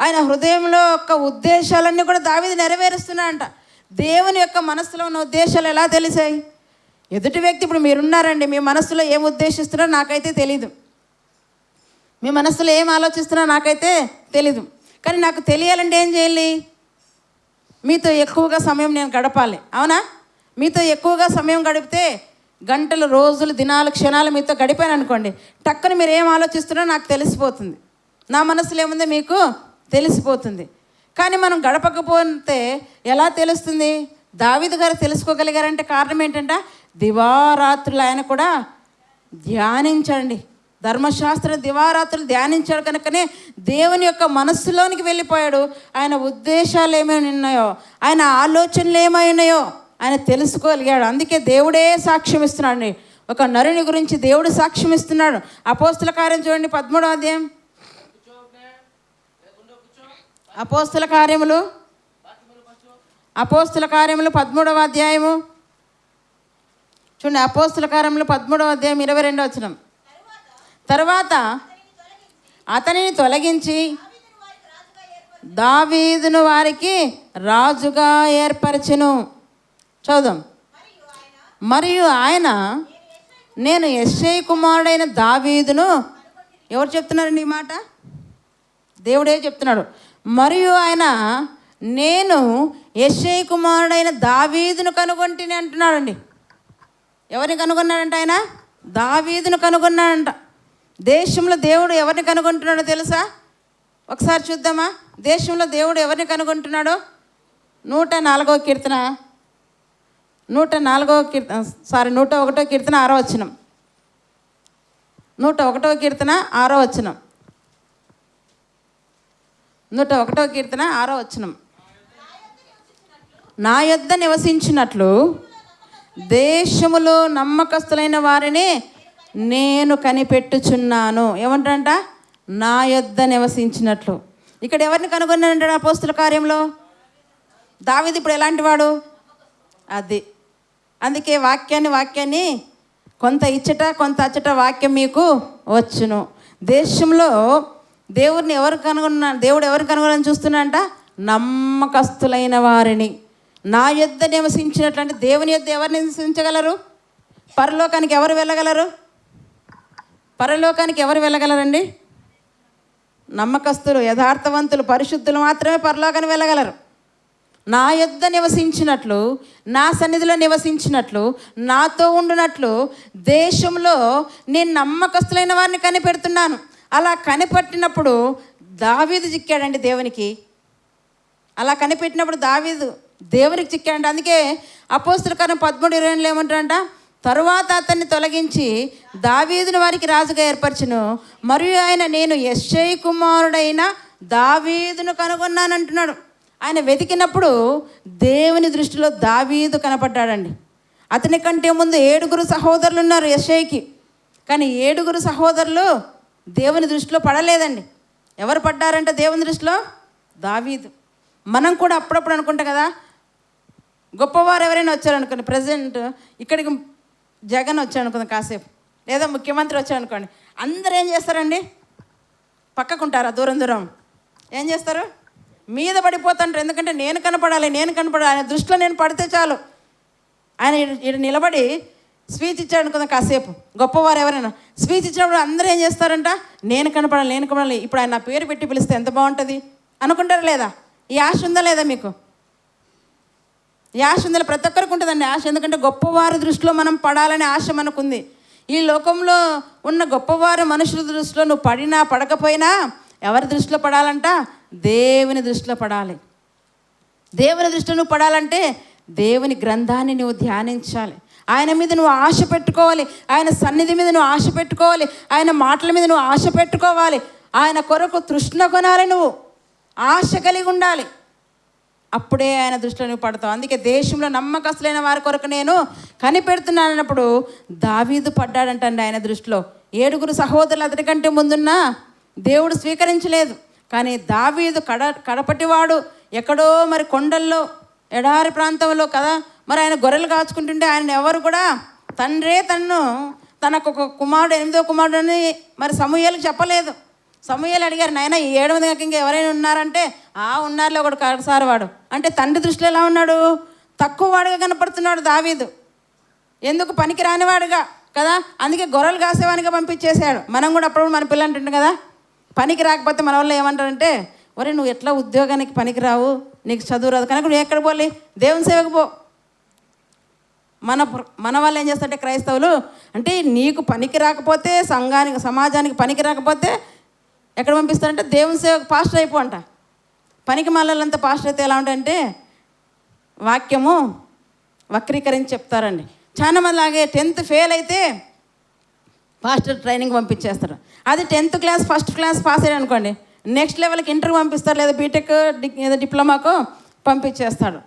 ఆయన హృదయంలో యొక్క ఉద్దేశాలన్నీ కూడా దావీదు నెరవేరుస్తున్నాడంట. దేవుని యొక్క మనస్సులో ఉన్న ఉద్దేశాలు ఎలా తెలిసాయి? ఎదుటి వ్యక్తి, ఇప్పుడు మీరున్నారండి, మీ మనస్సులో ఏం ఉద్దేశిస్తున్నారో నాకైతే తెలీదు, మీ మనస్సులో ఏం ఆలోచిస్తున్నారో నాకైతే తెలీదు. కానీ నాకు తెలియాలంటే ఏం చేయాలి? మీతో ఎక్కువగా సమయం నేను గడపాలి, అవునా? మీతో ఎక్కువగా సమయం గడిపితే గంటలు, రోజులు, దినాలు, క్షణాలు మీతో గడిపాను అనుకోండి, టక్కున మీరు ఏం ఆలోచిస్తున్నారో నాకు తెలిసిపోతుంది, నా మనసులో ఏముందో మీకు తెలిసిపోతుంది. కానీ మనం గడపకపోతే ఎలా తెలుస్తుంది? దావీదు గారు తెలుసుకోగలిగారంటే కారణం ఏంటంటే దివారాత్రులు ఆయన కూడా ధ్యానించండి. ధర్మశాస్త్రం దివారాత్రులు ధ్యానించాడు కనుకనే దేవుని యొక్క మనస్సులోనికి వెళ్ళిపోయాడు. ఆయన ఉద్దేశాలు ఏమైనా ఉన్నాయో, ఆయన ఆలోచనలు ఏమై ఉన్నాయో ఆయన తెలుసుకోగలిగాడు. అందుకే దేవుడే సాక్ష్యం ఇస్తున్నాడు. ఒక నరుని గురించి దేవుడు సాక్ష్యం ఇస్తున్నాడు. అపోస్తుల కార్యం చూడండి, 13వ అధ్యాయం. అపోస్తుల కార్యములు 13వ అధ్యాయము చూడండి. అపోస్తుల కార్యములు 13వ అధ్యాయం 22వ వచనం. తర్వాత అతనిని తొలగించి దావీదును వారికి రాజుగా ఏర్పరచెను. చదుదాం. మరియు ఆయన నేను యెష్షయి కుమారుడైన దావీదును, ఎవరు చెప్తున్నారండి ఈ మాట? దేవుడే చెప్తున్నాడు. మరియు ఆయన నేను యెష్షయి కుమారుడైన దావీదును కనుగొంటిని అంటున్నాడండి. ఎవరిని కనుగొన్నాడంట? ఆయన దావీదును కనుగొన్నాడంట. దేశంలో దేవుడు ఎవరిని కనుగొంటున్నాడో తెలుసా? ఒకసారి చూద్దామా? దేశంలో దేవుడు ఎవరిని కనుగొంటున్నాడో? 101వ కీర్తన 101వ కీర్తన 6వ వచనం. 101వ కీర్తన 6వ వచనం. 101వ కీర్తన 6వ వచనం. నా యొద్ద నివసించినట్లు దేశములో నమ్మకస్తులైన వారిని నేను కనిపెట్టుచున్నాను. ఏమంటాడంట? నా యొద్ద నివసించినట్లు. ఇక్కడ ఎవరిని కనుగొన్నాడంటాడు అపోస్తుల కార్యంలో? దావీదు ఇప్పుడు ఎలాంటి వాడు? అది అందుకే వాక్యాన్ని కొంత ఇచ్చట కొంత అచ్చట వాక్యం మీకు వచ్చును. దేశంలో దేవుడు ఎవరిని కనుగొనని చూస్తున్నాడంట? నమ్మకస్తులైన వారిని. నా యొద్ద నివసించినట్లు, అంటే దేవుని యొద్ద ఎవరు నివసించగలరు? పరలోకానికి ఎవరు వెళ్ళగలరు? పరలోకానికి ఎవరు వెళ్ళగలరండి? నమ్మకస్తులు, యథార్థవంతులు, పరిశుద్ధులు మాత్రమే పరలోకానికి వెళ్ళగలరు. నా యొద్ద నివసించినట్లు, నా సన్నిధిలో నివసించినట్లు, నాతో ఉండునట్లు దేశంలో నేను నమ్మకస్తులైన వారిని కనిపెడుతున్నాను. అలా కనిపెట్టినప్పుడు దావీదు చిక్కాడండి దేవునికి. అలా కనిపెట్టినప్పుడు దావీదు దేవునికి చిక్కాడంట. అందుకే అపోస్తుల కార్యం 13:20 ఏమంటారంట? తరువాత అతన్ని తొలగించి దావీదుని వారికి రాజుగా ఏర్పరచును, మరియు ఆయన నేను యెష్షై కుమారుడైన దావీదును కనుగొన్నానంటున్నాడు. ఆయన వెతికినప్పుడు దేవుని దృష్టిలో దావీదు కనపడ్డాడండి. అతని కంటే ముందు 7 సహోదరులు ఉన్నారు యెష్షైకి. కానీ 7 సహోదరులు దేవుని దృష్టిలో పడలేదండి. ఎవరు పడ్డారంటే దేవుని దృష్టిలో? దావీదు. మనం కూడా అప్పుడప్పుడు అనుకుంటాం కదా, గొప్పవారు ఎవరైనా వచ్చారనుకోండి, ప్రజెంట్ ఇక్కడికి జగన్ వచ్చారనుకుందాం కాసేపు, లేదా ముఖ్యమంత్రి వచ్చారనుకోండి, అందరూ ఏం చేస్తారండి? పక్కకుంటారా? దూరం ఏం చేస్తారు? మీద పడిపోతుంటారు. ఎందుకంటే నేను కనపడాలి. ఆయన దృష్టిలో నేను పడితే చాలు. ఆయన ఇక్కడ నిలబడి స్పీచ్ ఇచ్చాడు అనుకుందాం కాసేపు, గొప్పవారు ఎవరైనా స్పీచ్ ఇచ్చినప్పుడు అందరూ ఏం చేస్తారంట? నేను కనపడాలి. ఇప్పుడు ఆయన నా పేరు పెట్టి పిలిస్తే ఎంత బాగుంటుంది అనుకుంటారా లేదా? ఈ ఆశ ఉందా లేదా మీకు? ఈ ఆశ ఉందా? ప్రతి ఒక్కరికి ఉంటుందండి ఆశ. ఎందుకంటే గొప్పవారి దృష్టిలో మనం పడాలనే ఆశ మనకుంది. ఈ లోకంలో ఉన్న గొప్పవారు మనుషుల దృష్టిలో నువ్వు పడినా పడకపోయినా ఎవరి దృష్టిలో పడాలంట? దేవుని దృష్టిలో పడాలి. దేవుని దృష్టిలో నువ్వు పడాలంటే దేవుని గ్రంథాన్ని నువ్వు ధ్యానించాలి. ఆయన మీద నువ్వు ఆశ పెట్టుకోవాలి. ఆయన సన్నిధి మీద నువ్వు ఆశ పెట్టుకోవాలి. ఆయన మాటల మీద నువ్వు ఆశ పెట్టుకోవాలి. ఆయన కొరకు తృష్ణ కొనాలి. నువ్వు ఆశ కలిగి ఉండాలి. అప్పుడే ఆయన దృష్టిలో నువ్వు పడతావు. అందుకే దేశంలో నమ్మకస్తులైన వారి కొరకు నేను కనిపెడుతున్నానన్నప్పుడు దావీదు పడ్డాడంటండి ఆయన దృష్టిలో. 7 సహోదరులు అతని కంటే ముందున్నా దేవుడు స్వీకరించలేదు. కానీ దావీదు కడపటివాడు, ఎక్కడో మరి కొండల్లో ఎడారి ప్రాంతంలో కదా, మరి ఆయన గొర్రెలు కాచుకుంటుంటే ఆయన ఎవరు కూడా తండ్రే తనకు ఒక కుమారుడు, 8వ కుమారుడు అని మరి సమూయేలుకి చెప్పలేదు. సమూయేలు అడిగారు, నాయన ఈ 7 మంది కాక ఇంకా ఎవరైనా ఉన్నారంటే ఉన్నారులే ఒకడు కడసారు వాడు. అంటే తండ్రి దృష్టిలో ఎలా ఉన్నాడు? తక్కువ వాడుగా కనపడుతున్నాడు దావీదు. ఎందుకు? పనికి రానివాడుగా కదా. అందుకే గొర్రెలు కాసేవానిగా పంపించేశాడు. మనం కూడా అప్పుడు మన పిల్లలు అంటుంటాం కదా, పనికి రాకపోతే మన వాళ్ళు ఏమంటారంటే, ఒరే నువ్వు ఎట్లా ఉద్యోగానికి పనికి రావు, నీకు చదువు రాదు కనుక నువ్వు ఎక్కడ పోలి? దేవుని సేవకు పో. మన వాళ్ళు ఏం చేస్తారంటే క్రైస్తవులు అంటే నీకు పనికి రాకపోతే, సమాజానికి పనికి రాకపోతే ఎక్కడ పంపిస్తారంటే దేవుని సేవకు పాస్టర్ అయిపో అంట. పనికి మాలంతా పాస్టర్ అయితే ఎలా ఉంటాయంటే వాక్యము వక్రీకరించి చెప్తారండి. చాలా మంది లాగే 10th ఫెయిల్ అయితే పాస్టర్ ట్రైనింగ్ పంపించేస్తారు. అది 10th class first class pass అయ్యాడు అనుకోండి, నెక్స్ట్ లెవెల్కి ఇంటర్కి పంపిస్తారు, లేదా బీటెక్ ఏదో డిప్లొమాకు పంపించేస్తాడు.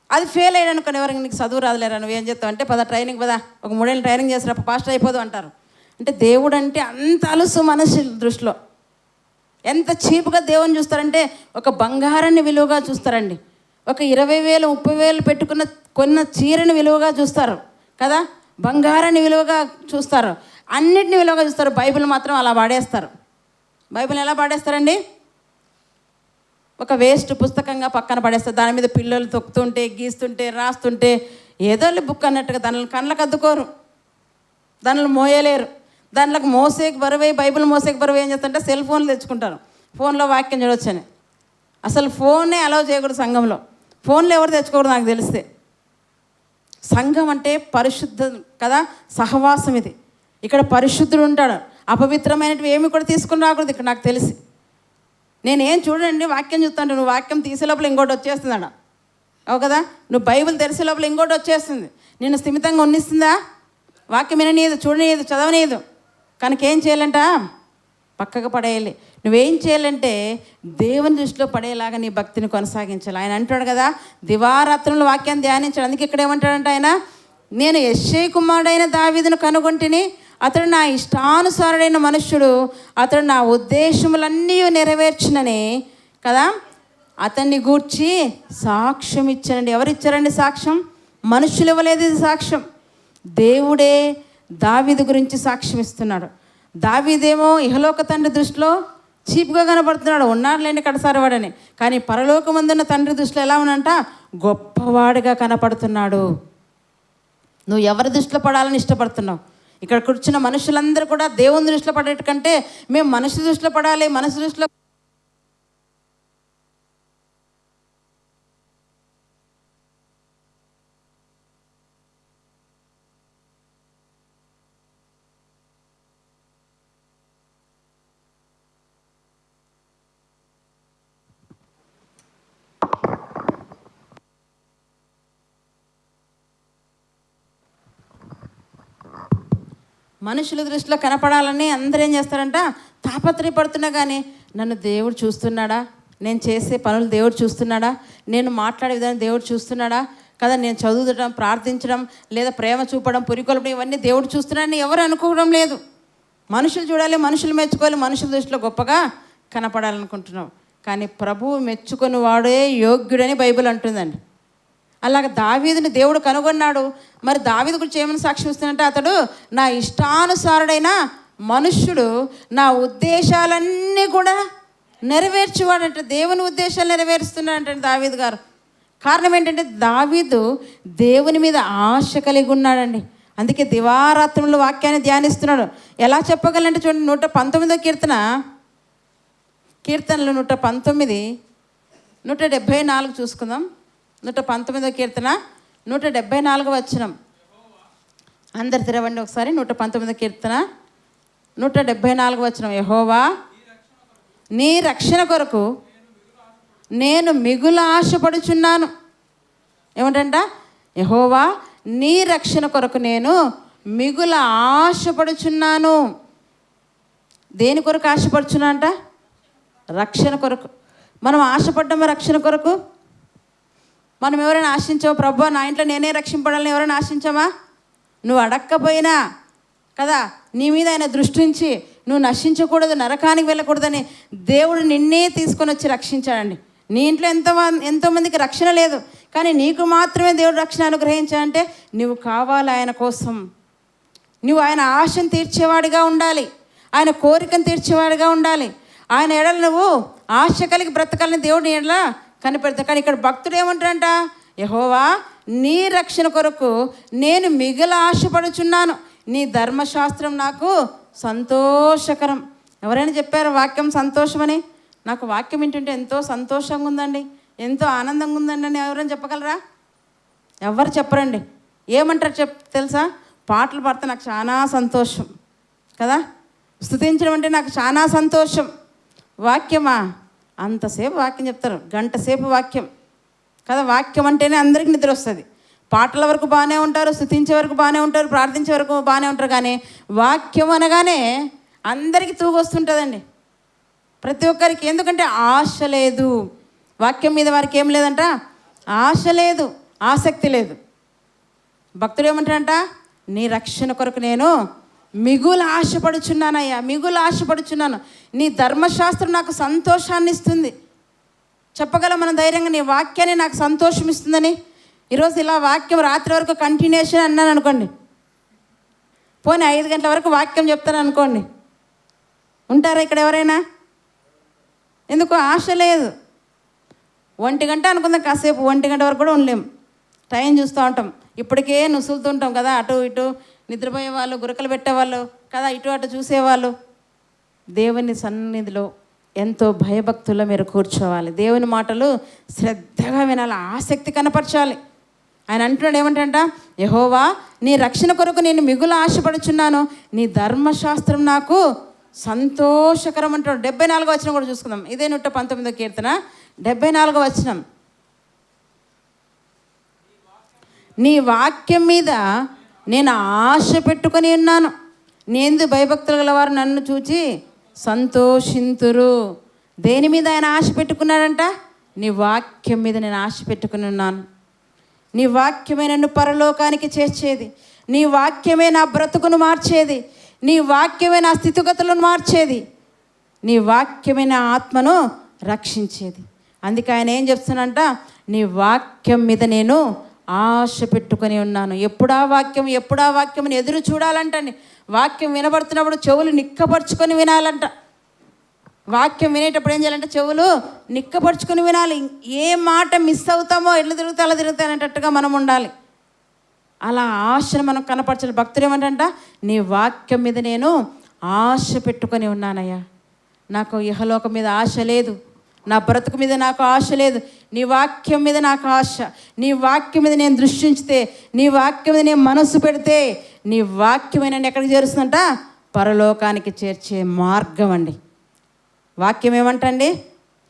అది ఫెయిల్ అయ్యాడు అనుకోండి, ఎవరికి నీకు చదువు రాదులేరా, నువ్వేం చేస్తావు అంటే ట్రైనింగ్ పదా, ఒక 3 ఏళ్ళు ట్రైనింగ్ చేస్తారు, పాస్టర్ అయిపోదు అంటారు. అంటే దేవుడు అంటే అంత అలుసు మనిషి దృష్టిలో. ఎంత చీప్గా దేవుని చూస్తారంటే ఒక బంగారాన్ని విలువగా చూస్తారండి. ఒక 20,000 30,000 కొన్న చీరని విలువగా చూస్తారు కదా, బంగారాన్ని విలువగా చూస్తారు, అన్నిటిని విలువగా చూస్తారు. బైబిల్ మాత్రం అలా వాడేస్తారు. బైబిల్ ఎలా పాడేస్తారండి? ఒక వేస్ట్ పుస్తకంగా పక్కన పడేస్తారు. దాని మీద పిల్లలు తొక్కుతుంటే, గీస్తుంటే, రాస్తుంటే ఏదో బుక్ అన్నట్టుగా దానిలో కళ్ళకు అద్దుకోరు, దానిలో మోయలేరు. దాంట్లోకి మోసేకి బరువై, బైబిల్ మోసేకి బరువై ఏం చేస్తారంటే సెల్ ఫోన్లు తెచ్చుకుంటారు, ఫోన్లో వాక్యం చూడొచ్చని. అసలు ఫోన్నే అలౌ చేయకూడదు సంఘంలో. ఫోన్లో ఎవరు తెచ్చుకోకూడదు నాకు తెలిస్తే. సంఘం అంటే పరిశుద్ధ కదా, సహవాసం ఇది. ఇక్కడ పరిశుద్ధుడు ఉంటాడు. అపవిత్రమైనవి ఏమి కూడా తీసుకుని రాకూడదు ఇక్కడ నాకు తెలిసి. నేనేం చూడండి, వాక్యం చూస్తాను, నువ్వు వాక్యం తీసే లోపల ఇంకోటి వచ్చేస్తుందట. అవు కదా, నువ్వు బైబిల్ తెరిసే లోపల ఇంకోటి వచ్చేస్తుంది. నిన్ను స్థిమితంగా ఉన్నిస్తుందా? వాక్యం విననీయదు, చూడనీయదు, చదవనీయదు. కనుక ఏం చేయాలంట? పక్కకు పడేయాలి. నువ్వేం చేయాలంటే దేవుని దృష్టిలో పడేలాగా నీ భక్తిని కొనసాగించాలి. ఆయన అంటాడు కదా, దివారాత్రులు వాక్యాన్ని ధ్యానించాడు. అందుకే ఇక్కడ ఏమంటాడంటే ఆయన, నేను యెష్షై కుమారుడైన దావీదును కనుగొంటిని, అతడు నా ఇష్టానుసారుడైన మనుష్యుడు, అతడు నా ఉద్దేశములన్నీ నెరవేర్చునని కదా అతన్ని గూర్చి సాక్ష్యం ఇచ్చానండి. ఎవరు ఇచ్చారండి సాక్ష్యం? మనుషులు ఇవ్వలేదు ఇది సాక్ష్యం. దేవుడే దావీదు గురించి సాక్ష్యం ఇస్తున్నాడు. దావీదేమో ఇహలోక తండ్రి దృష్టిలో చీప్గా కనబడుతున్నాడు, ఉన్నాడు లేని కడసారవాడని. కానీ పరలోకమందున్న తండ్రి దృష్టిలో ఎలా ఉన్నంట, గొప్పవాడిగా కనపడుతున్నాడు. నువ్వు ఎవరి దృష్టిలో పడాలని ఇష్టపడుతున్నావు? ఇక్కడ కూర్చున్న మనుషులందరూ కూడా దేవుని దృష్టిలో పడేట కంటే మేము మనుషుల దృష్టిలో పడాలి, మనుషుల దృష్టిలో మనుషుల దృష్టిలో కనపడాలని అందరూ ఏం చేస్తారంట, తాపత్రయపడుతున్నా. కానీ నన్ను దేవుడు చూస్తున్నాడా, నేను చేసే పనులు దేవుడు చూస్తున్నాడా, నేను మాట్లాడే విధానం దేవుడు చూస్తున్నాడా కదా, నేను చదువుతడం, ప్రార్థించడం, లేదా ప్రేమ చూపడం, పురికొల్పడం, ఇవన్నీ దేవుడు చూస్తున్నాడని ఎవరు అనుకోవడం లేదు. మనుషులు చూడాలి, మనుషులు మెచ్చుకోవాలి, మనుషుల దృష్టిలో గొప్పగా కనపడాలనుకుంటున్నాం. కానీ ప్రభువు మెచ్చుకొని వాడే యోగ్యుడని బైబిల్ అంటుందండి. అలాగ దావీదుని దేవుడు కనుగొన్నాడు. మరి దావీదు గురించి ఏమైనా సాక్ష్యం ఇస్తుందంటే, అతడు నా ఇష్టానుసారుడైన మనుష్యుడు, నా ఉద్దేశాలన్నీ కూడా నెరవేర్చేవాడంటే, దేవుని ఉద్దేశాలు నెరవేరుస్తున్నాడంటే దావీదు గారు. కారణం ఏంటంటే దావీదు దేవుని మీద ఆశ కలిగి ఉన్నాడండి. అందుకే దివారాత్రులు వాక్యాన్ని ధ్యానిస్తున్నాడు. ఎలా చెప్పగలంటే చూడండి, 119వ కీర్తనలు 119, 174 చూసుకుందాం. 119వ కీర్తన 174వ వచనం. అందరు తెరవండి ఒకసారి. 119వ కీర్తన 174వ వచనం. యెహోవా నీ రక్షణ కొరకు నేను మిగులు ఆశపడుచున్నాను. ఏమంటంట, యెహోవా నీ రక్షణ కొరకు నేను మిగులు ఆశపడుచున్నాను. దేని కొరకు ఆశపడుచున్నా అంట? రక్షణ కొరకు. మనం ఆశపడ్డామా రక్షణ కొరకు? మనం ఎవరైనా ఆశించావా, ప్రభు నా ఇంట్లో నేనే రక్షింపడాలని ఎవరైనా ఆశించామా? నువ్వు అడక్కపోయినా కదా, నీ మీద ఆయన దృష్టి ఉంచి నువ్వు నశించకూడదు, నరకానికి వెళ్ళకూడదని దేవుడు నిన్నే తీసుకొని వచ్చి రక్షించాడండి. నీ ఇంట్లో ఎంతోమందికి రక్షణ లేదు, కానీ నీకు మాత్రమే దేవుడు రక్షణ అనుగ్రహించాడంటే నువ్వు కావాలి ఆయన కోసం. నువ్వు ఆయన ఆశను తీర్చేవాడిగా ఉండాలి, ఆయన కోరికను తీర్చేవాడిగా ఉండాలి. ఆయన ఎడల నువ్వు ఆశ కలిగి బ్రతకాలని దేవుడిని ఎడల కనిపెడతా. కానీ ఇక్కడ భక్తుడు ఏమంటాడంట, యెహోవా నీ రక్షణ కొరకు నేను మిగులు ఆశపడుచున్నాను, నీ ధర్మశాస్త్రం నాకు సంతోషకరం. ఎవరైనా చెప్పారు వాక్యం సంతోషమని? నాకు వాక్యం వింటుంటే ఎంతో సంతోషంగా ఉందండి, ఎంతో ఆనందంగా ఉందండి అని ఎవరైనా చెప్పగలరా? ఎవరు చెప్పరండి. ఏమంటారు తెలుసా? పాటలు పాడితే నాకు చాలా సంతోషం కదా, స్తుతించడం అంటే నాకు చాలా సంతోషం. వాక్యమా? అంతసేపు వాక్యం చెప్తారు, గంట సేపు వాక్యం కదా. వాక్యం అంటేనే అందరికీ నిద్ర వస్తుంది. పాటల వరకు బాగానే ఉంటారు, స్తుతించే వరకు బాగానే ఉంటారు, ప్రార్థించే వరకు బాగానే ఉంటారు. కానీ వాక్యం అనగానే అందరికీ తూగు వస్తుంటుందండి, ప్రతి ఒక్కరికి. ఎందుకంటే ఆశ లేదు, వాక్యం మీద వారికి ఏం లేదంట, ఆశ లేదు, ఆసక్తి లేదు. భక్తుడు ఏమంటాడంట, నీ రక్షణ కొరకు నేను మిగులు ఆశపడుచున్నానయ్యా, మిగులు ఆశపడుచున్నాను, నీ ధర్మశాస్త్రం నాకు సంతోషాన్ని ఇస్తుంది. చెప్పగలం మనం ధైర్యంగా, నీ వాక్యాన్ని నాకు సంతోషం ఇస్తుందని. ఈరోజు ఇలా వాక్యం రాత్రి వరకు కంటిన్యూషన్ అన్నాను అనుకోండి, పోనీ 5 గంటల వరకు వాక్యం చెప్తాను అనుకోండి, ఉంటారా ఇక్కడ ఎవరైనా? ఎందుకు? ఆశ లేదు. 1 గంట అనుకుందాం, కాసేపు 1 గంట వరకు కూడా ఉండలేము, టైం చూస్తూ ఉంటాం. ఇప్పటికే నుసులుతుంటాం కదా, అటు ఇటు నిద్రపోయే వాళ్ళు, గురకలు పెట్టేవాళ్ళు కదా, ఇటు అటు చూసేవాళ్ళు. దేవుని సన్నిధిలో ఎంతో భయభక్తుల్లో మీరు కూర్చోవాలి, దేవుని మాటలు శ్రద్ధగా వినాలి, ఆసక్తి కనపరచాలి. ఆయన అంటున్నాడు ఏమంటంట, యెహోవా నీ రక్షణ కొరకు నేను మిగులు ఆశపడుచున్నాను, నీ ధర్మశాస్త్రం నాకు సంతోషకరం అంటాడు. 74వ వచనం కూడా చూసుకుందాం. ఇదే 119వ కీర్తన 74వ వచనం. నీ వాక్యం మీద నేను ఆశ పెట్టుకొని ఉన్నాను, నేందు భయభక్తులు గలవారు నన్ను చూచి సంతోషింతురు. దేని మీద ఆయన ఆశ పెట్టుకున్నాడంట? నీ వాక్యం మీద నేను ఆశ పెట్టుకుని ఉన్నాను. నీ వాక్యమే నన్ను పరలోకానికి చేర్చేది, నీ వాక్యమే నా బ్రతుకును మార్చేది, నీ వాక్యమే నా స్థితిగతులను మార్చేది, నీ వాక్యమే నా ఆత్మను రక్షించేది. అందుకే ఆయన ఏం చెప్తున్నానంట, నీ వాక్యం మీద నేను ఆశ పెట్టుకొని ఉన్నాను. ఎప్పుడా వాక్యం ఎప్పుడా వాక్యం అని ఎదురు చూడాలంటండి. వాక్యం వినబడుతున్నప్పుడు చెవులు నిక్కపరుచుకొని వినాలంట. వాక్యం వినేటప్పుడు ఏం చేయాలంటే చెవులు నిక్కపరుచుకొని వినాలి. ఏ మాట మిస్ అవుతామో ఎట్లా తిరుగుతా అలా తిరుగుతా అనేటట్టుగా మనం ఉండాలి. అలా ఆశను మనం కనపరచాలి. భక్తులు ఏమంటంట, నీ వాక్యం మీద నేను ఆశ పెట్టుకొని ఉన్నానయ్యా. నాకు ఇహలోకం మీద ఆశ లేదు, నా బ్రతుకు మీద నాకు ఆశ లేదు, నీ వాక్యం మీద నాకు ఆశ. నీ వాక్యం మీద నేను దృష్టించితే, నీ వాక్యం మీద నేను మనసు పెడితే, నీ వాక్యమే నన్ను ఎక్కడికి చేరుస్తుందంట, పరలోకానికి చేర్చే మార్గం అండి. వాక్యం ఏమంటండి,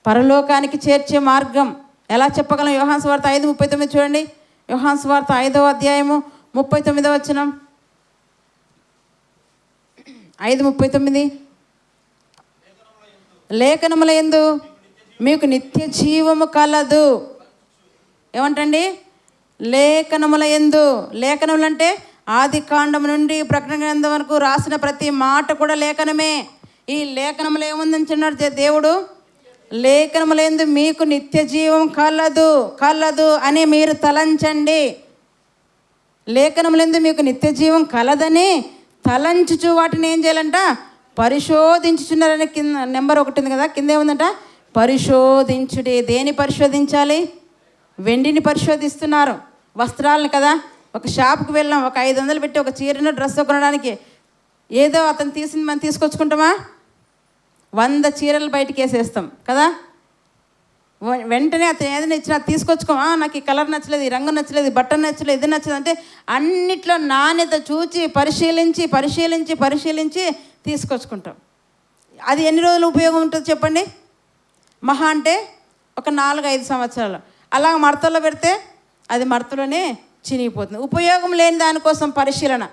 పరలోకానికి చేర్చే మార్గం. ఎలా చెప్పగలం? యోహాను సువార్త 5:39 చూడండి. యోహాను సువార్త 5వ అధ్యాయము 39వ వచనం. 5:39. లేఖనముల యందు మీకు నిత్య జీవము కలదు. ఏమంటండి? లేఖనముల యందు. లేఖనములు అంటే ఆది కాండం నుండి ప్రకటన గ్రంథం వరకు రాసిన ప్రతి మాట కూడా లేఖనమే. ఈ లేఖనములు ఏముందని దేవుడు? లేఖనముల యందు మీకు నిత్య జీవం కలదు కలదు అని మీరు తలంచండి. లేఖనముల యందు మీకు నిత్య జీవం కలదని తలంచుచు వాటిని ఏం చేయాలంట? పరిశోధించుచున్నారని కింద నెంబర్ 1 ఉంది కదా, కింద ఏముందంట? పరిశోధించుడి. దేని పరిశోధించాలి? వెండిని పరిశోధిస్తున్నారు, వస్త్రాలను కదా. ఒక షాప్కి వెళ్ళాం, ఒక 500 పెట్టి ఒక చీరను డ్రెస్ కొనడానికి. ఏదో అతను తీసింది మనం తీసుకొచ్చుకుంటామా? 100 చీరలు బయటికి వేసేస్తాం కదా. వెంటనే అతను ఏదైనా ఇచ్చినా తీసుకొచ్చుకోమా, నాకు ఈ కలర్ నచ్చలేదు, ఈ రంగు నచ్చలేదు, ఈ బట్టన్ నచ్చలేదు, ఇది నచ్చలేదు అంటే అన్నిట్లో నాణ్యత చూచి పరిశీలించి పరిశీలించి పరిశీలించి తీసుకొచ్చుకుంటాం. అది ఎన్ని రోజులు ఉపయోగం ఉంటుంది చెప్పండి? మహా అంటే ఒక 4-5 సంవత్సరాలు. అలా మడతలో పెడితే అది మడతలోనే చినిగిపోతుంది. ఉపయోగం లేని దానికోసం పరిశీలన,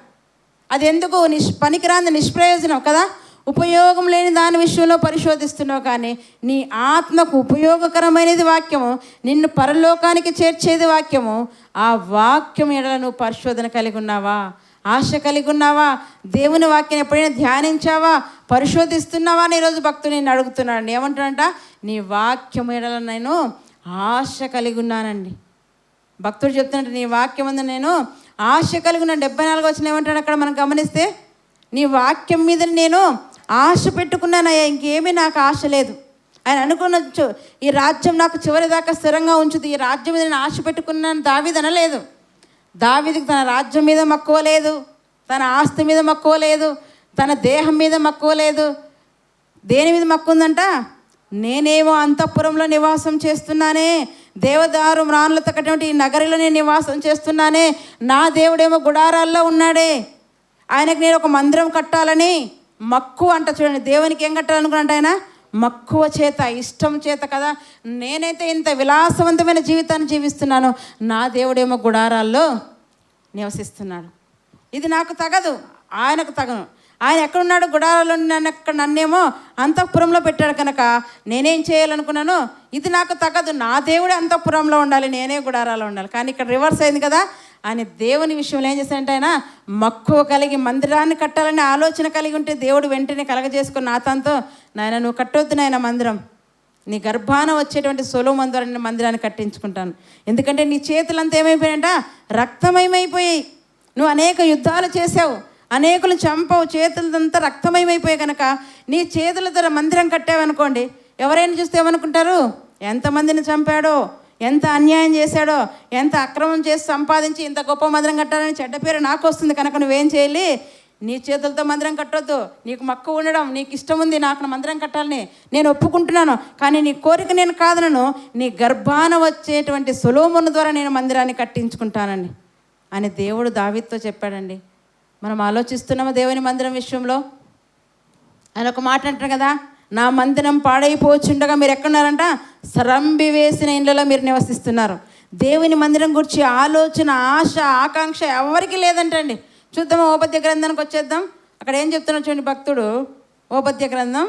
అది ఎందుకు పనికిరాని నిష్ప్రయోజనం కదా. ఉపయోగం లేని దాని విషయంలో పరిశోధిస్తున్నావు, కానీ నీ ఆత్మకు ఉపయోగకరమైనది వాక్యము, నిన్ను పరలోకానికి చేర్చేది వాక్యము. ఆ వాక్యం ఎడల నువ్వు పరిశోధన కలిగి ఉన్నావా? ఆశ కలిగి ఉన్నావా? దేవుని వాక్యం ఎప్పుడైనా ధ్యానించావా? పరిశోధిస్తున్నావా అని ఈరోజు భక్తుడు నేను అడుగుతున్నాడు. ఏమంటాడంట? నీ వాక్యం ఎడల నేను ఆశ కలిగి ఉన్నానండి. భక్తుడు చెప్తున్నాడు, నీ వాక్యం అందు నేను ఆశ కలిగి ఉన్నాను. 74 వచనం ఏమంటాడు అక్కడ మనం గమనిస్తే, నీ వాక్యం మీద నేను ఆశ పెట్టుకున్నానయ్యా, ఇంకేమీ నాకు ఆశ లేదు. ఆయన అనుకున్నచ్చు, ఈ రాజ్యం నాకు చివరి దాకా స్థిరంగా ఉంచుతుంది, ఈ రాజ్యం మీద నేను ఆశ పెట్టుకున్నాను దావీదు అనలేదు. దావీదుకి తన రాజ్యం మీద మక్కువ లేదు, తన ఆస్తి మీద మక్కువ లేదు, తన దేహం మీద మక్కువ లేదు. దేని మీద మక్కువ ఉందంట? నేనేమో అంతఃపురంలో నివాసం చేస్తున్నానే, దేవదారు మ్రానులతో కట్టినటువంటి ఈ నగరిలో నేను నివాసం చేస్తున్నానే, నా దేవుడేమో గుడారాల్లో ఉన్నాడే, ఆయనకు నేను ఒక మందిరం కట్టాలని మక్కువ అంట. చూడండి, దేవునికి ఏం కట్టాలనుకున్నట్టు ఆయన మక్కువ చేత, ఇష్టం చేత కదా. నేనైతే ఇంత విలాసవంతమైన జీవితాన్ని జీవిస్తున్నాను, నా దేవుడేమో గుడారాల్లో నివసిస్తున్నాడు. ఇది నాకు తగదు, ఆయనకు తగను. ఆయన ఎక్కడున్నాడు? గుడారాల్లో. నన్నేమో అంతఃపురంలో పెట్టాడు కనుక నేనేం చేయాలనుకున్నాను? ఇది నాకు తగదు, నా దేవుడే అంతఃపురంలో ఉండాలి, నేనే గుడారాల్లో ఉండాలి. కానీ ఇక్కడ రివర్స్ అయింది కదా. ఆయన దేవుని విషయంలో ఏం చేశాడంటే, ఆయన మక్కువ కలిగి మందిరాన్ని కట్టాలని ఆలోచన కలిగి ఉంటే దేవుడు వెంటనే కలగజేసుకుని నాతాంతో, నాయన నువ్వు కట్టొద్దు నాయన మందిరం, నీ గర్భాన వచ్చేటువంటి సొలొమోను ద్వారా నేను మందిరాన్ని కట్టించుకుంటాను. ఎందుకంటే నీ చేతులంతా ఏమైపోయాయంట? రక్తమయమైపోయాయి. నువ్వు అనేక యుద్ధాలు చేసావు, అనేకులు చంపావు, చేతులంతా రక్తమయమైపోయాయి కనుక నీ చేతుల ద్వారా మందిరం కట్టావనుకోండి, ఎవరైనా చూస్తే ఏమనుకుంటారు? ఎంతమందిని చంపాడో, ఎంత అన్యాయం చేశాడో, ఎంత అక్రమం చేసి సంపాదించి ఇంత గొప్ప మందిరం కట్టాలని చెడ్డ పేరు నాకు వస్తుంది. కనుక నువ్వేం చేయాలి? నీ చేతులతో మందిరం కట్టొద్దు. నీకు మక్కువ ఉండడం, నీకు ఇష్టం ఉంది నాకు మందిరం కట్టాలని, నేను ఒప్పుకుంటున్నాను, కానీ నీ కోరిక నేను కాదనను, నీ గర్భాన వచ్చేటువంటి సొలొమోను ద్వారా నేను మందిరాన్ని కట్టించుకుంటానండి అని దేవుడు దావీదుతో చెప్పాడండి. మనం ఆలోచిస్తున్నాము దేవుని మందిరం విషయంలో. ఆయన ఒక మాట అంటారు కదా, నా మందిరం పాడైపోచుండగా మీరు ఎక్కడున్నారంట? సరంబి వేసిన ఇండ్లలో మీరు నివసిస్తున్నారు. దేవుని మందిరం గురించి ఆలోచన, ఆశ, ఆకాంక్ష ఎవరికి లేదంటండి. చూద్దామా, ఓపద్య గ్రంథానికి వచ్చేద్దాం. అక్కడ ఏం చెప్తున్నాడు చూడండి భక్తుడు. ఓపద్య గ్రంథం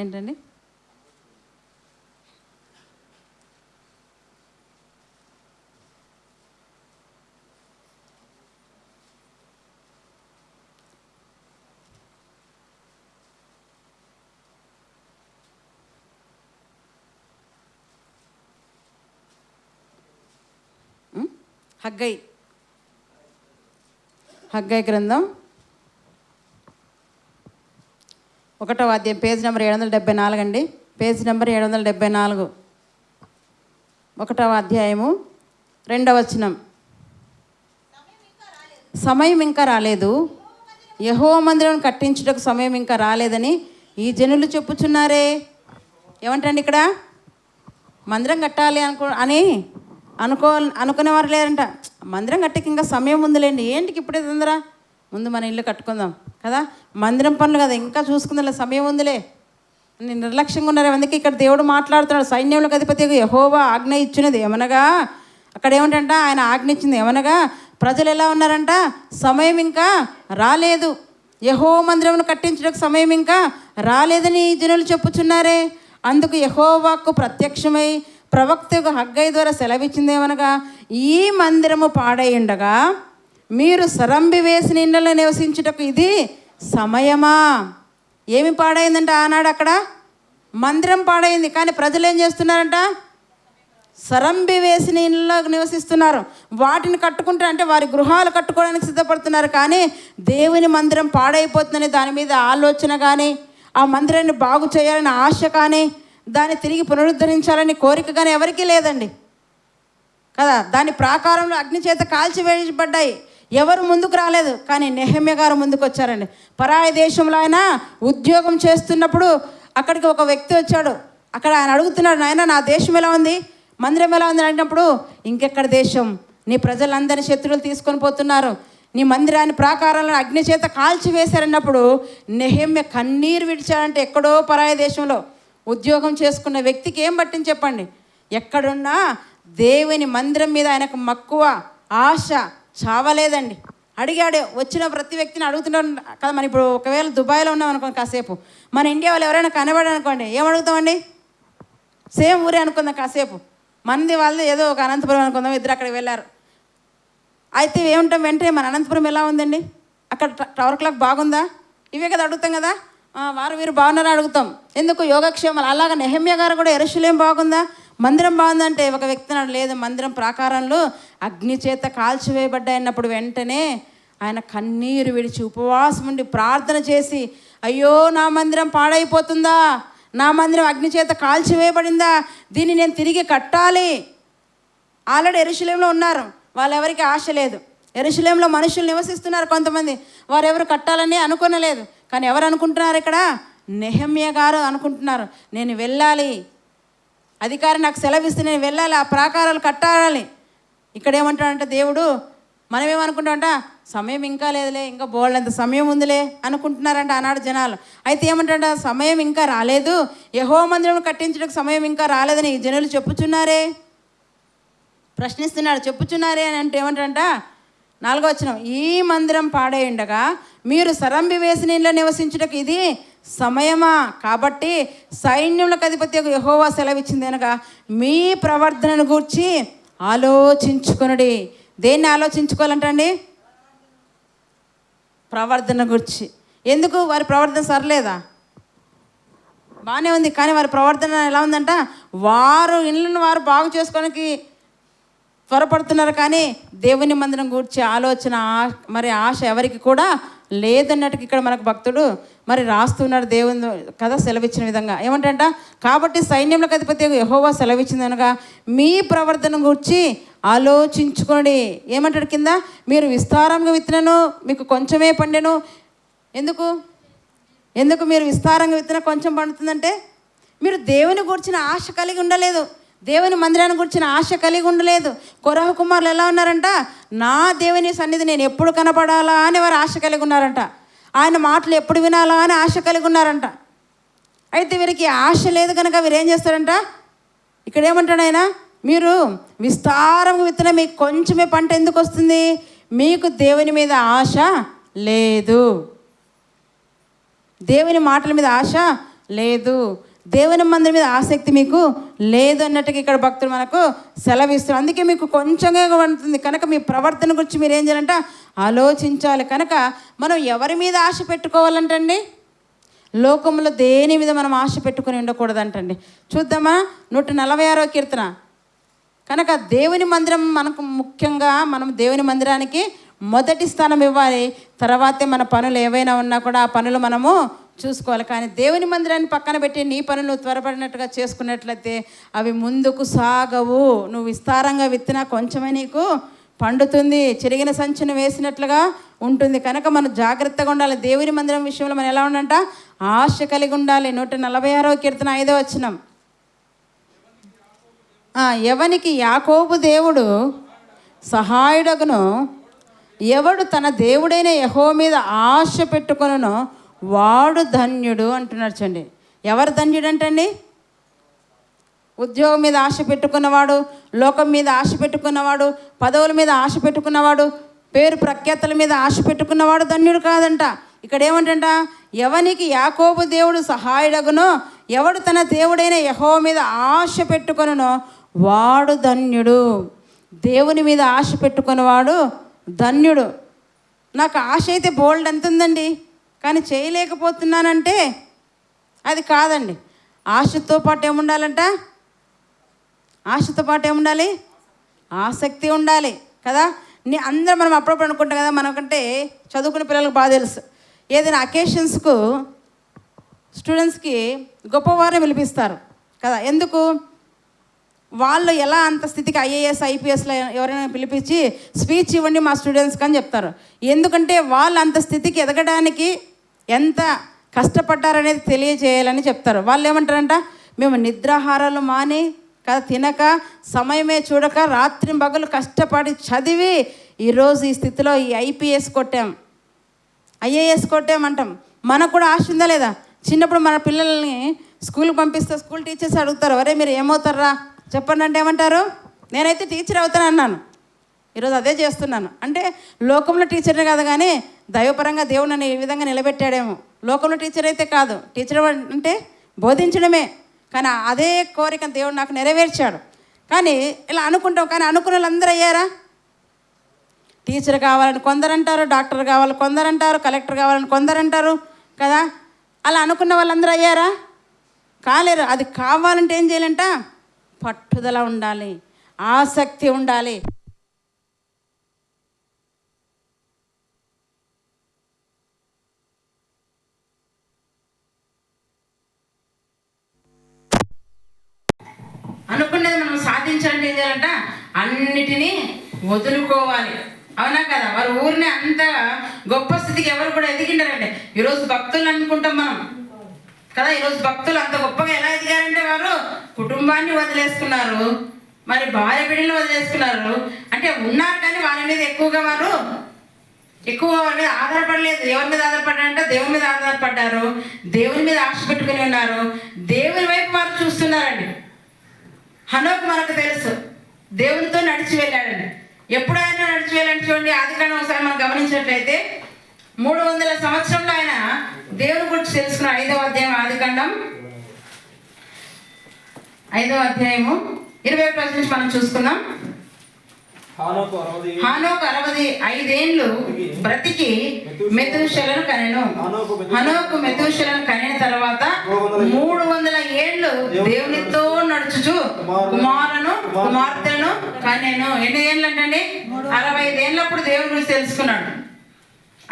ఏంటండి? హగ్గై గ్రంథం 1వ అధ్యాయం పేజ్ నెంబర్ 774 అండి. పేజ్ నెంబర్ 774, 1వ అధ్యాయము 2వ వచనం. సమయం ఇంకా రాలేదు, యెహోవా మందిరం కట్టించుటకు సమయం ఇంకా రాలేదని ఈ జనులు చెప్పుచున్నారే. ఏమంటండి ఇక్కడ? మందిరం కట్టాలి అనుకునేవారు లేరంట. మందిరం కట్టకి ఇంకా సమయం ఉందిలేండి, ఏంటికి ఇప్పుడే తొందర, ముందు మన ఇల్లు కట్టుకుందాం కదా, మందిరం పనులు కదా ఇంకా చూసుకుందా, సమయం ఉందిలే అని నిర్లక్ష్యంగా ఉన్నారు. అందుకే ఇక్కడ దేవుడు మాట్లాడుతున్నాడు. సైన్యములకు అధిపతి యెహోవా ఆజ్ఞ ఇచ్చినది ఏమనగా, అక్కడ ఏమిటంట, ఆయన ఆజ్ఞ ఇచ్చింది ఏమనగా, ప్రజలు ఎలా ఉన్నారంట, సమయం ఇంకా రాలేదు, యెహోవా మందిరమును కట్టించడానికి సమయం ఇంకా రాలేదని జనులు చెప్పుచున్నారే. అందుకు యెహోవాకు ప్రత్యక్షమై ప్రవక్త హగ్గై ద్వారా సెలవిచ్చింది ఏమనగా, ఈ మందిరము పాడై ఉండగా మీరు సరంబి వేసిన ఇండ్లలో నివసించుటకు ఇది సమయమా. ఏమి పాడైందంట? ఆనాడు అక్కడ మందిరం పాడైంది, కానీ ప్రజలు ఏం చేస్తున్నారంట, సరంబి వేసిన ఇండ్లలో నివసిస్తున్నారు. వాటిని కట్టుకుంటారు, అంటే వారి గృహాలు కట్టుకోవడానికి సిద్ధపడుతున్నారు. కానీ దేవుని మందిరం పాడైపోతుందని దాని మీద ఆలోచన కానీ, ఆ మందిరాన్ని బాగు చేయాలని ఆశ కానీ, దాన్ని తిరిగి పునరుద్ధరించాలని కోరిక కానీ ఎవరికీ లేదండి కదా. దాని ప్రాకారంలో అగ్ని చేత కాల్చివేయబడ్డాయి, ఎవరు ముందుకు రాలేదు. కానీ నెహెమ్యా గారు ముందుకు వచ్చారండి. పరాయి దేశంలో ఆయన ఉద్యోగం చేస్తున్నప్పుడు అక్కడికి ఒక వ్యక్తి వచ్చాడు. అక్కడ ఆయన అడుగుతున్నాడు, నాయన నా దేశం ఎలా ఉంది, మందిరం ఎలా ఉంది అన్నప్పుడు, ఇంకెక్కడ దేశం, నీ ప్రజలందరినీ శత్రువులు తీసుకొని పోతున్నారు, నీ మందిరాన్ని ప్రాకారాలను అగ్ని చేత కాల్చివేశారన్నప్పుడు నెహెమ్యా కన్నీరు విడిచాడంటే, ఎక్కడో పరాయి దేశంలో ఉద్యోగం చేసుకున్న వ్యక్తికి ఏం పట్టింది చెప్పండి. ఎక్కడున్నా దేవుని మందిరం మీద ఆయనకు మక్కువ ఆశ చావలేదండి. అడిగాడు, వచ్చిన ప్రతి వ్యక్తిని అడుగుతున్నాడు కదా. మనం ఇప్పుడు ఒకవేళ దుబాయ్లో ఉన్నాం అనుకోండి, కాసేపు మన ఇండియా వాళ్ళు ఎవరైనా కనబడి అనుకోండి, ఏమడుగుతామండి, సేమ్ ఊరే అనుకుందాం, కాసేపు మనది వాళ్ళది ఏదో ఒక అనంతపురం అనుకుందాం, ఇద్దరు అక్కడికి వెళ్ళారు. అయితే ఏముంటాం, వెంటనే మన అనంతపురం ఎలా ఉందండి, అక్కడ టవర్ క్లాక్ బాగుందా, ఇవే కదా అడుగుతాం కదా. వారు వీరు బాగున్నారని అడుగుతాం, ఎందుకు యోగక్షేమాలు. అలాగా నెహెమ్యా గారు కూడా యెరూషలేం బాగుందా, మందిరం బాగుందంటే ఒక వ్యక్తి నాడు లేదు, మందిరం ప్రాకారంలో అగ్ని చేత కాల్చివేయబడ్డాయన్నప్పుడు వెంటనే ఆయన కన్నీరు విడిచి ఉపవాసం ఉండి ప్రార్థన చేసి, అయ్యో నా మందిరం పాడైపోతుందా, నా మందిరం అగ్ని చేత కాల్చివేయబడిందా, దీన్ని నేను తిరిగి కట్టాలి. ఆల్రెడీ యెరూషలేంలో ఉన్నారు, వాళ్ళెవరికి ఆశ లేదు. యెరూషలేంలో మనుషులు నివసిస్తున్నారు కొంతమంది, వారెవరు కట్టాలని అనుకోనలేదు. కానీ ఎవరు అనుకుంటున్నారు ఇక్కడ, నెహెమ్యా గారు అనుకుంటున్నారు, నేను వెళ్ళాలి, అధికారి నాకు సెలవిస్తే నేను వెళ్ళాలి, ఆ ప్రాకారాలు కట్టాలి. ఇక్కడ ఏమంటాడంటే దేవుడు, మనమేమనుకుంటామంట, సమయం ఇంకా లేదులే, ఇంకా బోల్డంత సమయం ఉందిలే అనుకుంటున్నారంట ఆనాడు జనాలు. అయితే ఏమంటాడ, సమయం ఇంకా రాలేదు, యెహోవా మందిరం కట్టించడానికి సమయం ఇంకా రాలేదని ఈ జనులు చెప్పుచున్నారే. ప్రశ్నిస్తున్నాడు, చెప్పుచున్నారే అని అంటే ఏమంటాడంట, 4వ వచనం, ఈ మందిరం పాడై ఉండగా మీరు సరంబి వేసిన ఇంట్లో నివసించుటకు ఇది సమయమా. కాబట్టి సైన్యములకు అధిపతి యెహోవా సెలవిచ్చింది అనగా, మీ ప్రవర్తనను గూర్చి ఆలోచించుకొనుడి. దేన్ని ఆలోచించుకోవాలంటండి, ప్రవర్తన గురించి. ఎందుకు, వారి ప్రవర్తన సరలేదా, బాగానే ఉంది, కానీ వారి ప్రవర్తన ఎలా ఉందంట, వారు ఇళ్ళను వారు బాగు చేసుకోవడానికి త్వరపడుతున్నారు, కానీ దేవుని మందిరం గూర్చి ఆలోచన మరి ఆశ ఎవరికి కూడా లేదన్నట్టుగా ఇక్కడ మనకు భక్తుడు మరి రాస్తున్నాడు. దేవుని కథ సెలవిచ్చిన విధంగా ఏమంటంట, కాబట్టి సైన్యములకు అధిపతి యెహోవా సెలవిచ్చింది అనగా మీ ప్రవర్తన గురించి ఆలోచించుకోండి. ఏమంటాడు కింద, మీరు విస్తారంగా విత్తనను మీకు కొంచెమే పండెను. ఎందుకు మీరు విస్తారంగా విత్తన కొంచెం పండుతుందంటే, మీరు దేవుని గురించిన ఆశ కలిగి ఉండలేదు, దేవుని మందిరాన్ని గురించిన ఆశ కలిగి ఉండలేదు. కొరహ కుమారులు ఎలా ఉన్నారంట, నా దేవుని సన్నిధి నేను ఎప్పుడు కనపడాలా అని వారు ఆశ కలిగి ఉన్నారంట, ఆయన మాటలు ఎప్పుడు వినాలా అని ఆశ కలిగి ఉన్నారంట. అయితే వీరికి ఆశ లేదు కనుక వీరు ఏం చేస్తారంట, ఇక్కడ ఏమంటాడు ఆయన, మీరు విస్తారంగా విత్తనం మీకు కొంచెమే పంట ఎందుకు వస్తుంది, మీకు దేవుని మీద ఆశ లేదు, దేవుని మాటల మీద ఆశ లేదు, దేవుని మందిరం మీద ఆసక్తి మీకు లేదు అన్నట్టుగా ఇక్కడ భక్తులు మనకు సెలవిస్తారు. అందుకే మీకు కొంచెంగా ఉంటుంది కనుక మీ ప్రవర్తన గురించి మీరు ఏం చేయాలంట, ఆలోచించాలి. కనుక మనం ఎవరి మీద ఆశ పెట్టుకోవాలంటండి, లోకంలో దేని మీద మనం ఆశ పెట్టుకొని ఉండకూడదంటండి. చూద్దామా, 146వ కీర్తన, కనుక దేవుని మందిరం మనకు ముఖ్యంగా, మనం దేవుని మందిరానికి మొదటి స్థానం ఇవ్వాలి. తర్వాతే మన పనులు ఏవైనా ఉన్నా కూడా ఆ పనులు మనము చూసుకోవాలి. కానీ దేవుని మందిరాన్ని పక్కన పెట్టి నీ పనులు త్వరపడినట్టుగా చేసుకున్నట్లయితే అవి ముందుకు సాగవు. నువ్వు విస్తారంగా విత్తినా కొంచెమే నీకు పండుతుంది, చెరిగిన సంచును వేసినట్లుగా ఉంటుంది. కనుక మనం జాగ్రత్తగా ఉండాలి. దేవుని మందిరం విషయంలో మనం ఎలా ఉండంట, ఆశ కలిగి ఉండాలి. 146వ కీర్తన 5వ వచనం, ఎవనికి యాకోబు దేవుడు సహాయుడగును, ఎవడు తన దేవుడైన యెహోవా మీద ఆశ పెట్టుకొనునో వాడు ధన్యుడు అంటున్నాడు. చూడండి, ఎవరు ధన్యుడు అంటండి? ఉద్యోగం మీద ఆశ పెట్టుకున్నవాడు, లోకం మీద ఆశ పెట్టుకున్నవాడు, పదవుల మీద ఆశ పెట్టుకున్నవాడు, పేరు ప్రఖ్యాతల మీద ఆశ పెట్టుకున్నవాడు ధన్యుడు కాదంట. ఇక్కడ ఏమంటంట, ఎవనికి యాకోబు దేవుడు సహాయుడగునో, ఎవడు తన దేవుడైన యెహోవా మీద ఆశ పెట్టుకొనునో వాడు ధన్యుడు. దేవుని మీద ఆశ పెట్టుకున్నవాడు ధన్యుడు. నాకు ఆశ అయితే బోల్డ్ ఎంత ఉందండి, కానీ చేయలేకపోతున్నానంటే అది కాదండి. ఆశతో పాటు ఏముండాలంట, ఆశతో పాటు ఏముండాలి, ఆసక్తి ఉండాలి కదా. అందరం మనం అప్పుడప్పుడు అనుకుంటాం కదా, మనకంటే చదువుకునే పిల్లలకు బాగా తెలుసు, ఏదైనా అకేషన్స్కు స్టూడెంట్స్కి గొప్పవారిని పిలిపిస్తారు కదా. ఎందుకు? వాళ్ళు ఎలా అంత స్థితికి ఐఏఎస్ ఐపీఎస్లో ఎవరైనా పిలిపించి స్పీచ్ ఇవ్వండి మా స్టూడెంట్స్కి అని చెప్తారు. ఎందుకంటే వాళ్ళు అంత స్థితికి ఎదగడానికి ఎంత కష్టపడ్డారనేది తెలియజేయాలని చెప్తారు. వాళ్ళు ఏమంటారంట, మేము నిద్రాహారాలు మాని కదా, తినక సమయమే చూడక రాత్రి పగలు కష్టపడి చదివి ఈరోజు ఈ స్థితిలో ఈ ఐపీఎస్ కొట్టాం, ఐఏఎస్ కొట్టామంటాం. మనకు కూడా ఆశ ఉందా లేదా? చిన్నప్పుడు మన పిల్లల్ని స్కూల్కి పంపిస్తే స్కూల్ టీచర్స్ అడుగుతారు, అరే మీరు ఏమవుతారా చెప్పండి అంటే ఏమంటారు, నేనైతే టీచర్ అవుతాను అన్నాను. ఈరోజు అదే చేస్తున్నాను. అంటే లోకంలో టీచర్నే కాదు, కానీ దైవపరంగా దేవుడు నన్ను ఈ విధంగా నిలబెట్టాడేమో. లోకంలో టీచర్ అయితే కాదు, టీచర్ అంటే బోధించడమే. కానీ అదే కోరిక దేవుడు నాకు నెరవేర్చాడు. కానీ ఇలా అనుకుంటాం, కానీ అనుకున్న వాళ్ళందరూ అయ్యారా? టీచర్ కావాలని కొందరంటారు, డాక్టర్ కావాలని కొందరంటారు, కలెక్టర్ కావాలని కొందరంటారు కదా. అలా అనుకున్న వాళ్ళందరూ అయ్యారా? కాలేరు. అది కావాలంటే ఏం చేయాలంట, పట్టుదల ఉండాలి, ఆసక్తి ఉండాలి. అనుకున్నది మనం సాధించాలంటే ఏం చేయాలంట, అన్నిటినీ వదులుకోవాలి. అవునా కదా? వారు ఊరిని అంత గొప్ప స్థితికి ఎవరు కూడా ఎదిగిండారంటే, ఈరోజు భక్తులు అనుకుంటాం మనం కదా. ఈరోజు భక్తులు అంత గొప్పగా ఎలా ఎదిగారంటే, వారు కుటుంబాన్ని వదిలేసుకున్నారు, మరి భార్య బిడ్డలు వదిలేసుకున్నారు. అంటే ఉన్నారు కానీ వాళ్ళ మీద ఎక్కువ వారి మీద ఆధారపడలేదు. ఎవరి మీద ఆధారపడ్డారంటే దేవుని మీద ఆధారపడ్డారు, దేవుని మీద ఆశ పెట్టుకుని ఉన్నారు, దేవుని వైపు వారు చూస్తున్నారండి. హనోకు మనకు తెలుసు, దేవునితో నడిచి వెళ్ళాడండి. ఎప్పుడు ఆయన నడిచి వెళ్ళండి చూడండి, ఆదికాండం ఒకసారి మనం గమనించినట్లయితే 300 సంవత్సరంలో ఆయన దేవుని గురించి తెలుసుకున్న 5వ అధ్యాయం, ఆదికాండం 5వ అధ్యాయము 21 నుంచి మనం చూసుకుందాం. హానోకు 65 ఏండ్లు బ్రతికి మెతూషెలను కనెను. హనోకు మెతూషెలను కనిన తర్వాత 300 ఏండ్లు దేవునితో నడుచుచు కుమారులను కుమార్తెలను కనెను. ఎన్ని ఏండ్లు అంటండి? 65 ఏండ్లప్పుడు దేవుని గురించి తెలుసుకున్నాడు.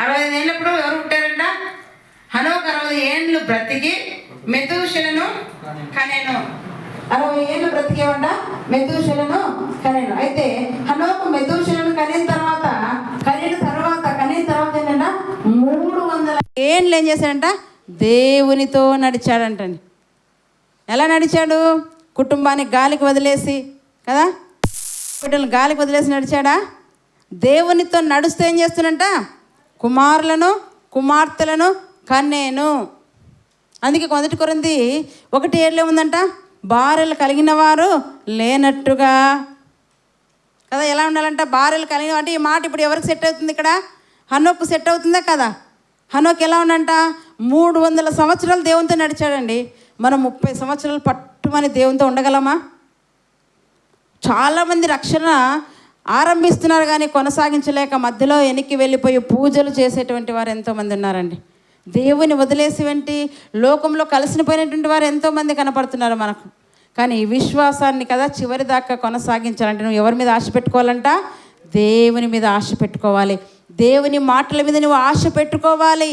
65 ఏండ్లప్పుడు ఎవరు పుట్టారంట? హనోకు 60 ఏండ్లు బ్రతికి మెతూషెలను కనెను. 60 ఏళ్ళు బ్రతికేవంట మెతూషెలను కనెను. అయితే హనోకు మెతూషెలను కనిన తర్వాత ఏంటంట, 300 ఏండ్లు ఏం చేశాడంట, దేవునితో నడిచాడంటండి. ఎలా నడిచాడు? కుటుంబాన్ని గాలికి వదిలేసి కదా, బిడ్డలను గాలికి వదిలేసి నడిచాడా? దేవునితో నడుస్తూ ఏం చేస్తున్నంట, కుమారులను కుమార్తెలను కన్నేను. అందుకే 1 కొరింథీ 1:7 ఉందంట, భార్యలు కలిగిన వారు లేనట్టుగా కదా. ఎలా ఉండాలంట, భార్యలు కలిగిన అంటే ఈ మాట ఇప్పుడు ఎవరికి సెట్ అవుతుంది? ఇక్కడ హనోకు సెట్ అవుతుందా కదా. హనోకు ఎలా ఉండంట, 300 సంవత్సరాలు దేవునితో నడిచాడండి. మనం 30 సంవత్సరాలు పట్టుమని దేవునితో ఉండగలమా? చాలామంది రక్షణ ఆరంభిస్తున్నారు కానీ కొనసాగించలేక మధ్యలో వెనక్కి వెళ్ళిపోయి పూజలు చేసేటువంటి వారు ఎంతోమంది ఉన్నారండి. దేవుని వదిలేసి వెంటి లోకంలో కలిసిపోయినటువంటి వారు ఎంతోమంది కనపడుతున్నారు మనకు. కానీ ఈ విశ్వాసాన్ని కదా చివరి దాకా కొనసాగించాలంటే నువ్వు ఎవరి మీద ఆశ పెట్టుకోవాలంట? దేవుని మీద ఆశ పెట్టుకోవాలి. దేవుని మాటల మీద నువ్వు ఆశ పెట్టుకోవాలి.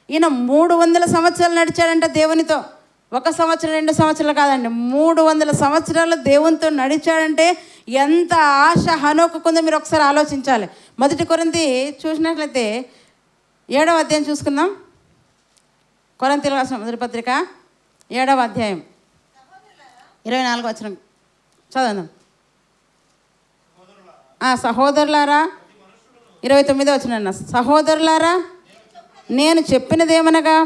ఈయన 300 సంవత్సరాలు నడిచాడంట దేవునితో. 1 సంవత్సరం 2 సంవత్సరాలు కాదండి, 300 సంవత్సరాలు దేవునితో నడిచాడంటే ఎంత ఆశ హనోకుకుందో మీరు ఒకసారి ఆలోచించాలి. 1 కొరింథీ చూసినట్లయితే 7వ అధ్యాయం చూసుకుందాం. కొరింథీయులకు రాసిన మొదటి పత్రిక 7వ అధ్యాయం 24వ వచనం చదవండి. సహోదరులారా 29వ వచనం అన్న, సహోదరులారా నేను చెప్పినదేమనగా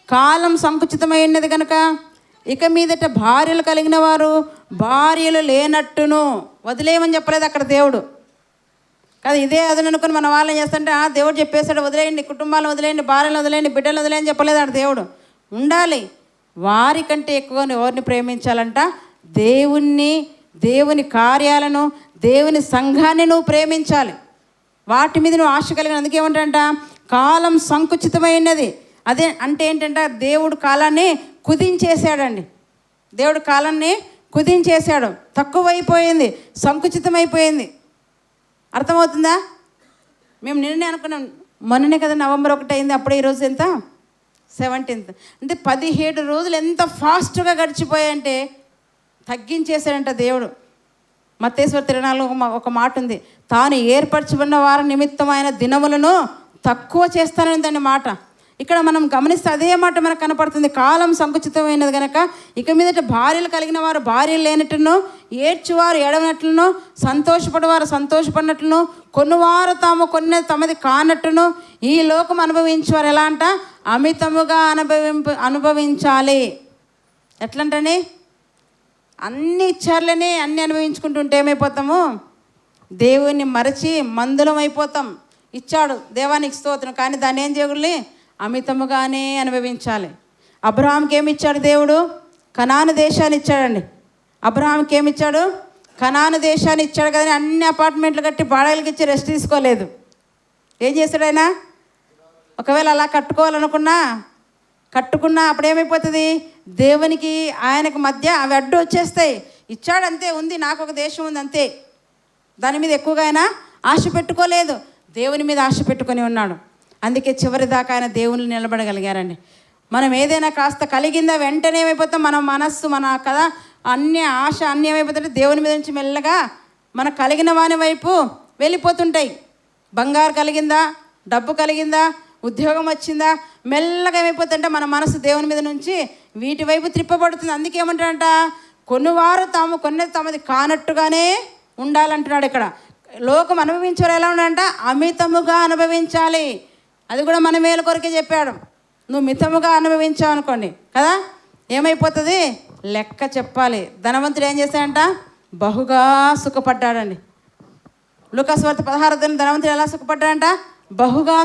కాలం సంకుచితమైనది కనుక ఇక మీదట భార్యలు కలిగిన వారు భార్యలు లేనట్టును వదిలేయమని చెప్పలేదు అక్కడ దేవుడు కదా. ఇదే అదని అనుకుని మన వాళ్ళని చేస్తుంటే దేవుడు చెప్పేశాడు వదిలేయండి, కుటుంబాలను వదిలేయండి, భార్యలు వదిలేయండి, బిడ్డలు వదిలేయని చెప్పలేదు అక్కడ దేవుడు. ఉండాలి. వారికంటే ఎక్కువ ఎవరిని ప్రేమించాలంట? దేవుణ్ణి, దేవుని కార్యాలను, దేవుని సంఘాన్ని నువ్వు ప్రేమించాలి. వాటి మీద నువ్వు ఆశ కలిగిన. అందుకేమంటంట కాలం సంకుచితమైనది. అదే అంటే ఏంటంటే దేవుడు కాలాన్ని కుదించేశాడండి. దేవుడు కాలాన్ని కుదించేశాడు. తక్కువైపోయింది, సంకుచితమైపోయింది. అర్థమవుతుందా? మేము నిన్నే అనుకున్నాం, మొన్ననే కదా నవంబర్ 1 అయింది, అప్పుడే ఈరోజు ఎంత 17th. అంటే 17 రోజులు ఎంత ఫాస్ట్గా గడిచిపోయాయంటే తగ్గించేశాడంట దేవుడు. మత్తయి 24 ఒక మాట ఉంది, తాను ఏర్పరచుకున్న వారి నిమిత్తమైన దినములను తక్కువ చేస్తానని దాని మాట. ఇక్కడ మనం గమనిస్తే అదే మాట మనకు కనపడుతుంది. కాలం సంకుచితమైనది కనుక ఇక మీదట భార్యలు కలిగిన వారు భార్యలు లేనట్లును, ఏడ్చువారు ఏడవనట్లును, సంతోషపడేవారు సంతోషపడినట్లును, కొన్నువారు తాము కొన్నది తమది కానట్టును ఈ లోకం అనుభవించేవారు ఎలా అంట? అమితముగా అనుభవించాలి. ఎట్లంటని అన్ని ఇచ్చారులని అన్నీ అనుభవించుకుంటుంటే ఏమైపోతాము? దేవుణ్ణి మరచి మందులం అయిపోతాం. ఇచ్చాడు దేవానికి స్తోత్రం, కానీ దాన్ని ఏం చేయకూడదు, అమితముగానే అనుభవించాలి. అబ్రహాంకి ఏమి ఇచ్చాడు దేవుడు? కనాను దేశాన్ని ఇచ్చాడండి. అబ్రహాంకి ఏమి ఇచ్చాడు? కనాను దేశాన్ని ఇచ్చాడు. కానీ అన్ని అపార్ట్మెంట్లు కట్టి బాడగలకి ఇచ్చి రెస్ట్ తీసుకోలేదు. ఏం చేశాడు ఆయన? ఒకవేళ అలా కట్టుకున్నా అప్పుడు ఏమైపోతుంది? దేవునికి ఆయనకు మధ్య అవి అడ్డు వచ్చేస్తాయి. ఇచ్చాడు అంతే, ఉంది, నాకు ఒక దేశం ఉంది అంతే. దాని మీద ఎక్కువగా ఆయన ఆశ పెట్టుకోలేదు, దేవుని మీద ఆశ పెట్టుకొని ఉన్నాడు. అందుకే చివరి దాకా ఆయన దేవుని నిలబడగలిగారండి. మనం ఏదైనా కాస్త కలిగిందా వెంటనే ఏమైపోతాం? మన మనస్సు, మన కదా అన్ని ఆశ అన్నీ ఏమైపోతుంటే దేవుని మీద నుంచి మెల్లగా మన కలిగిన వాని వైపు వెళ్ళిపోతుంటాయి. బంగారు కలిగిందా, డబ్బు కలిగిందా, ఉద్యోగం వచ్చిందా, మెల్లగా ఏమైపోతుంటే మన మనసు దేవుని మీద నుంచి వీటి వైపు త్రిప్పబడుతుంది. అందుకే ఏమంటాడంట, కొన్నివారు తాము కొన్నది తమది కానట్టుగానే ఉండాలంటున్నాడు. ఇక్కడ లోకం అనుభవించేవారు ఎలా ఉన్నాడంట? అమితముగా అనుభవించాలి. అది కూడా మన మేలు కొరకే చెప్పాడు. నువ్వు మితముగా అనుభవించావు అనుకోండి కదా, ఏమైపోతుంది? లెక్క చెప్పాలి. ధనవంతుడు ఏం చేశాడంట? బహుగా సుఖపడ్డాడండి. లూకాసు వార్త 16 ధనవంతుడు ఎలా సుఖపడ్డాడంట? బహుగా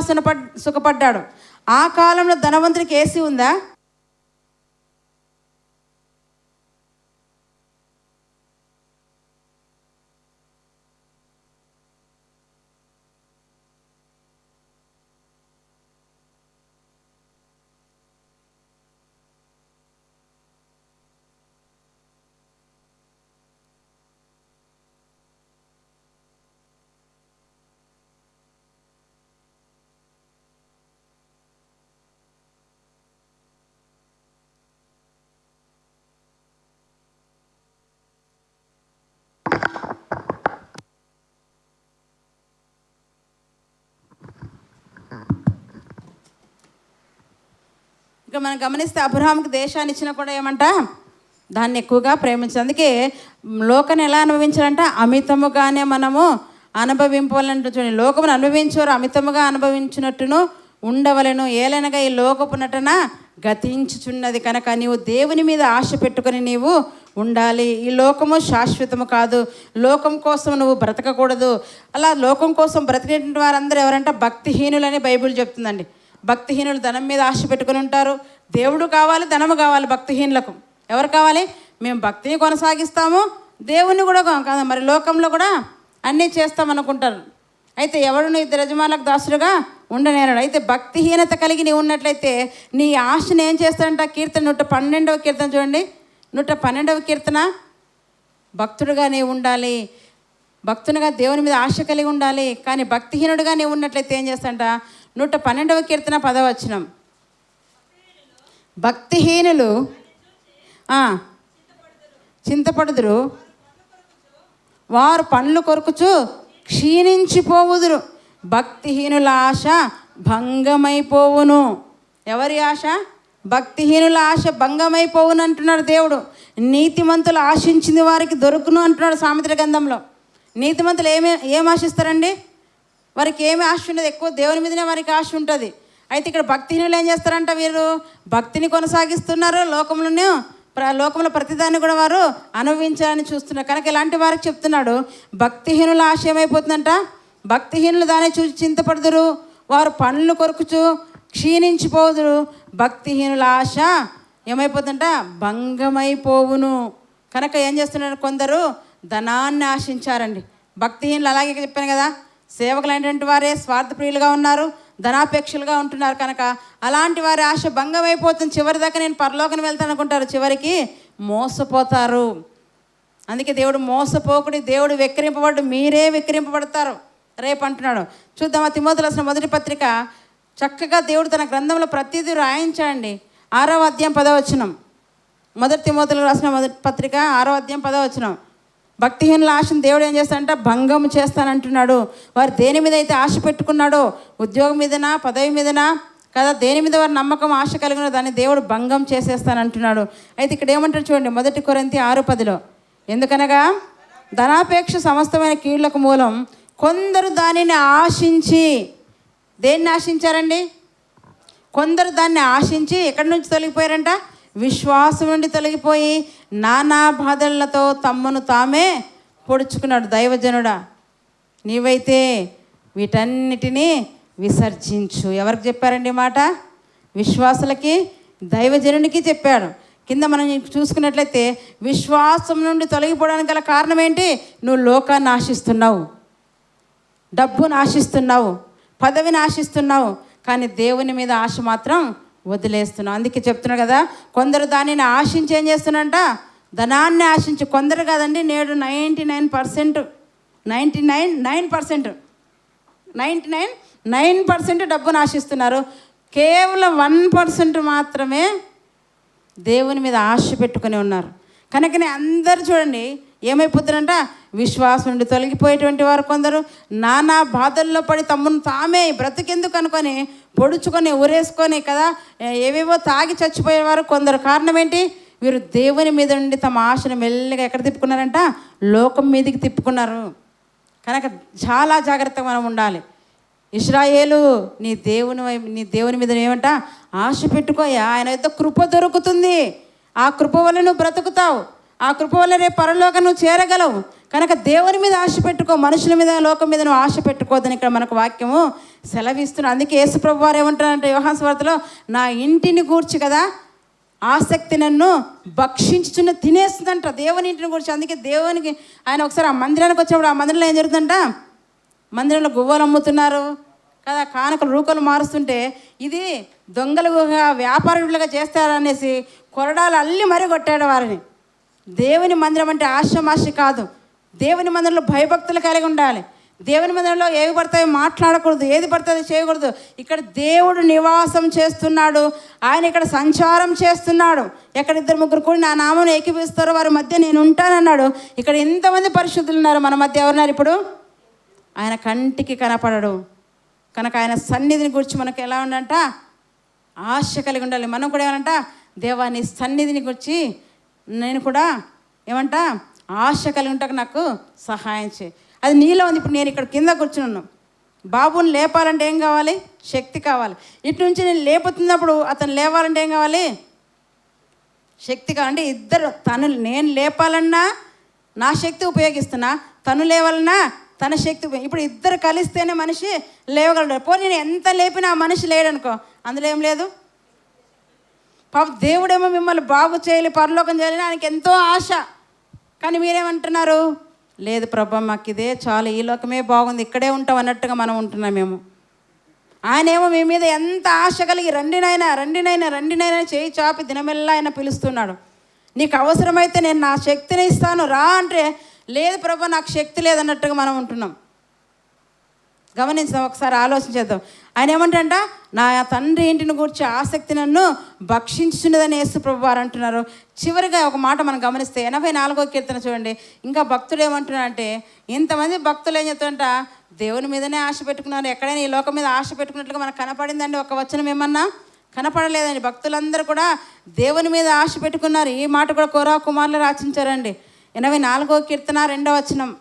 సుఖపడ్డాడు. ఆ కాలంలో ధనవంతుడికి ఏసీ ఉందా? ఇక మనం గమనిస్తే అబ్రహాంకి దేశాన్ని ఇచ్చినా కూడా ఏమంట? దాన్ని ఎక్కువగా ప్రేమించాలి. అందుకే లోకాన్ని ఎలా అనుభవించాలంట? అమితముగానే మనము అనుభవింపాలంటే చూడండి, లోకమును అనుభవించేవారు అమితముగా అనుభవించినట్టును ఉండవలను. ఏలనగా ఈ లోకపు నటన గతించుచున్నది కనుక నీవు దేవుని మీద ఆశ పెట్టుకొని నీవు ఉండాలి. ఈ లోకము శాశ్వతము కాదు, లోకం కోసం నువ్వు బ్రతకకూడదు. అలా లోకం కోసం బ్రతికేటువంటి వారందరూ ఎవరంటే భక్తిహీనులని బైబిల్ చెప్తుందండి. భక్తిహీనులు ధనం మీద ఆశ పెట్టుకుని ఉంటారు. దేవుడు కావాలి, ధనము కావాలి భక్తిహీనులకు. ఎవరు కావాలి? మేము భక్తిని కొనసాగిస్తాము, దేవుణ్ణి కూడా కాదు, మరి లోకంలో కూడా అన్నీ చేస్తామనుకుంటారు. అయితే ఎవడు నీ యజమానులకు దాసుడుగా ఉండనేరాడు. అయితే భక్తిహీనత కలిగి నీవు ఉన్నట్లయితే నీ ఆశను ఏం చేస్తాడంట? కీర్తన 112వ కీర్తన చూడండి, 112వ కీర్తన, భక్తుడుగా నీవు ఉండాలి, భక్తునిగా దేవుని మీద ఆశ కలిగి ఉండాలి. కానీ భక్తిహీనుడుగా నీవు ఉన్నట్లయితే ఏం చేస్తాంట? 112వ కీర్తన 10వ వచనం, భక్తిహీనులు చింతపడుదురు, వారు పనులు కొరుకుచు క్షీణించిపోవుదురు, భక్తిహీనుల ఆశ భంగమైపోవును. ఎవరి ఆశ? భక్తిహీనుల ఆశ భంగమైపోవును అంటున్నాడు దేవుడు. నీతిమంతులు ఆశించింది వారికి దొరుకును అంటున్నాడు సామెతల గ్రంథంలో. నీతిమంతులు ఏం ఆశిస్తారండి? వారికి ఏమి ఆశ ఉండదు, ఎక్కువ దేవుని మీదనే వారికి ఆశ ఉంటుంది. అయితే ఇక్కడ భక్తిహీనులు ఏం చేస్తారంట? వీరు భక్తిని కొనసాగిస్తున్నారు, లోకంలో ప్రతిదాన్ని కూడా వారు అనుభవించాలని చూస్తున్నారు. కనుక ఇలాంటి వారికి చెప్తున్నాడు, భక్తిహీనుల ఆశ ఏమైపోతుందంట? భక్తిహీనులు దాన్ని చూసి చింతపడుదురు, వారు పనులు కొరుకుచు క్షీణించిపోదురు, భక్తిహీనుల ఆశ ఏమైపోతుందంట? భంగమైపోవును. కనుక ఏం చేస్తున్నారు? కొందరు ధనాన్ని ఆశించారండి. భక్తిహీనులు అలాగే చెప్పాను కదా, సేవకులైనటువంటి వారే స్వార్థప్రియులుగా ఉన్నారు, ధనాపేక్షలుగా ఉంటున్నారు. కనుక అలాంటి వారి ఆశ భంగమైపోతుంది. చివరి దాకా నేను పరలోకం వెళ్తాను అనుకుంటారు, చివరికి మోసపోతారు. అందుకే దేవుడు మోసపోకుడి, దేవుడు వెక్కిరింపబడ్డు, మీరే వెక్కిరింపబడతారు రేపు అంటున్నాడు. చూద్దామా తిమోతికి రాసిన మొదటి పత్రిక. చక్కగా దేవుడు తన గ్రంథంలో ప్రతిదీ రాయించాడండి. 6వ అధ్యాయం 10వ వచనం, మొదటి తిమోతికి రాసిన మొదటి పత్రిక 6వ అధ్యాయం 10వ వచనం. భక్తిహీనుల ఆశను దేవుడు ఏం చేస్తాడంట? భంగం చేస్తానంటున్నాడు. వారు దేని మీద అయితే ఆశ పెట్టుకున్నాడో, ఉద్యోగం మీదనా, పదవి మీదనా కదా, దేని మీద వారు నమ్మకం ఆశ కలిగిన దాన్ని దేవుడు భంగం చేసేస్తానంటున్నాడు. అయితే ఇక్కడ ఏమంటారు చూడండి, 1 కొరింథీ 6:10, ఎందుకనగా ధనాపేక్ష సమస్తమైన కీళ్లకు మూలం, కొందరు దానిని ఆశించి. దేన్ని ఆశించారండి? కొందరు దాన్ని ఆశించి ఎక్కడి నుంచి తొలగిపోయారంట? విశ్వాసం నుండి తొలగిపోయి నానా బాధలతో తమ్మును తామే పొడుచుకున్నాడు. దైవజనుడా, నీవైతే వీటన్నిటినీ విసర్జించు. ఎవరికి చెప్పారండి మాట? విశ్వాసులకి, దైవజనునికి చెప్పాడు. కింద మనం చూసుకున్నట్లయితే విశ్వాసం నుండి తొలగిపోవడానికి గల కారణం ఏంటి? నువ్వు లోకాన్ని ఆశిస్తున్నావు, డబ్బును ఆశిస్తున్నావు, పదవిని ఆశిస్తున్నావు, కానీ దేవుని మీద ఆశ మాత్రం వదిలేస్తున్నావు. అందుకే చెప్తున్నావు కదా, కొందరు దానిని ఆశించి ఏం చేస్తున్నారంట? ధనాన్ని ఆశించి. కొందరు కాదండి, నేడు 99% డబ్బును ఆశిస్తున్నారు. కేవలం 1% మాత్రమే దేవుని మీద ఆశ పెట్టుకుని ఉన్నారు. కనుకనే అందరు చూడండి ఏమైపోతారంట? విశ్వాసం నుండి తొలగిపోయేటువంటి వారు కొందరు నానా బాధల్లో పడి తమ్మును తామే బ్రతికెందుకు అనుకొని పొడుచుకొని ఊరేసుకొని కదా ఏవేవో తాగి చచ్చిపోయేవారు కొందరు. కారణం ఏంటి? వీరు దేవుని మీద నుండి తమ ఆశను మెల్లగా ఎక్కడ తిప్పుకున్నారంట? లోకం మీదకి తిప్పుకున్నారు. కనుక చాలా జాగ్రత్తగా మనం ఉండాలి. ఇశ్రాయేలు, నీ దేవుని మీద ఏమంట? ఆశ పెట్టుకోయా, ఆయన యొక్క కృప దొరుకుతుంది. ఆ కృప వల్ల నువ్వు బ్రతుకుతావు, ఆ కృప వల్ల రేపు పరలోకం నువ్వు చేరగలవు. కనుక దేవుని మీద ఆశ పెట్టుకో, మనుషుల మీద, లోకం మీద నువ్వు ఆశ పెట్టుకోదని ఇక్కడ మనకు వాక్యము సెలవిస్తున్నాడు. అందుకే యేసుప్రభు వారు ఏమంటారంటే యోహాను సువార్తలో, నా ఇంటిని గూర్చి కదా ఆసక్తి నన్ను భక్షించుచున్న తినేస్తుందంట, దేవుని ఇంటిని గురించి. అందుకే దేవునికి ఆయన ఒకసారి ఆ మందిరానికి వచ్చినప్పుడు ఆ మందిరంలో ఏం జరుగుతుందంట? మందిరంలో గువ్వలు అమ్ముతున్నారు కదా, కానుకలు రూకలు మారుస్తుంటే ఇది దొంగలుగా వ్యాపారులుగా చేస్తారనేసి కొరడాలు అల్లి మరీ కొట్టాడు వారిని. దేవుని మందిరం అంటే ఆశమాషి కాదు. దేవుని మందిరంలో భయభక్తులు కలిగి ఉండాలి. దేవుని మందిరంలో ఏవి పడతాయో మాట్లాడకూడదు, ఏది పడుతుందో చేయకూడదు. ఇక్కడ దేవుడు నివాసం చేస్తున్నాడు, ఆయన ఇక్కడ సంచారం చేస్తున్నాడు. ఎక్కడ 2-3 కూడి నా నామం ఏకీపిస్తారో వారి మధ్య నేను ఉంటానన్నాడు. ఇక్కడ ఎంతమంది పరిశుద్ధులు ఉన్నారు, మన మధ్య ఎవరున్నారు ఇప్పుడు? ఆయన కంటికి కనపడడు. కనుక ఆయన సన్నిధిని గురించి మనకు ఎలా ఉండంట? ఆశ కలిగి ఉండాలి. మనం కూడా ఏమంట? దేవా నీ సన్నిధిని గురించి నేను కూడా ఏమంట? ఆశ కలిగి ఉంటాక నాకు సహాయం చేయి. అది నీలో ఉంది. ఇప్పుడు నేను ఇక్కడ కింద కూర్చున్నాను, బాబుని లేపాలంటే ఏం కావాలి? శక్తి కావాలి. ఇటు నుంచి నేను లేపుతున్నప్పుడు అతను లేవాలంటే ఏం కావాలి? శక్తి కావాలంటే ఇద్దరు, నేను లేపాలన్నా నా శక్తి ఉపయోగిస్తున్నా, తను లేవాలన్నా తన శక్తి. ఇప్పుడు ఇద్దరు కలిస్తేనే మనిషి లేవగలడు. పోనీ నేను ఎంత లేపినా ఆ మనిషి లేడనుకో, అందులో ఏం లేదు. పాప దేవుడేమో మిమ్మల్ని బాగు చేయాలి, పరలోకం చేయాలని ఆయనకి ఎంతో ఆశ. కానీ మీరేమంటున్నారు? లేదు ప్రభా, మాకు ఇదే చాలు, ఈ లోకమే బాగుంది, ఇక్కడే ఉంటాం అన్నట్టుగా మనం ఉంటున్నామేమో. ఆయనేమో మీ మీద ఎంత ఆశ కలిగి రండినైనా చేయి చాపి దినమెల్లా ఆయన పిలుస్తున్నాడు. నీకు అవసరమైతే నేను నా శక్తిని ఇస్తాను రా అంటే, లేదు ప్రభు నాకు శక్తి లేదన్నట్టుగా మనం ఉంటున్నాం. గమనించాం, ఒకసారి ఆలోచించేద్దాం. ఆయన ఏమంటంట, నా తండ్రి ఇంటిని గూర్చి ఆసక్తి నన్ను భక్షించున్నదని యేసు ప్రభు వారు అంటున్నారు. చివరిగా ఒక మాట మనం గమనిస్తే 84వ కీర్తన చూడండి. ఇంకా భక్తుడు ఏమంటున్నాడంటే, ఇంతమంది భక్తులు ఏం చెప్తారంట, దేవుని మీదనే ఆశ పెట్టుకున్నారు. ఎక్కడైనా ఈ లోకం మీద ఆశ పెట్టుకున్నట్లుగా మనకు కనపడిందండి ఒక వచనం ఏమన్నా? కనపడలేదండి. భక్తులందరూ కూడా దేవుని మీద ఆశ పెట్టుకున్నారు. ఈ మాట కూడా కోరా కుమారులు రాచించారండి. 84వ కీర్తన 2వ వచనం,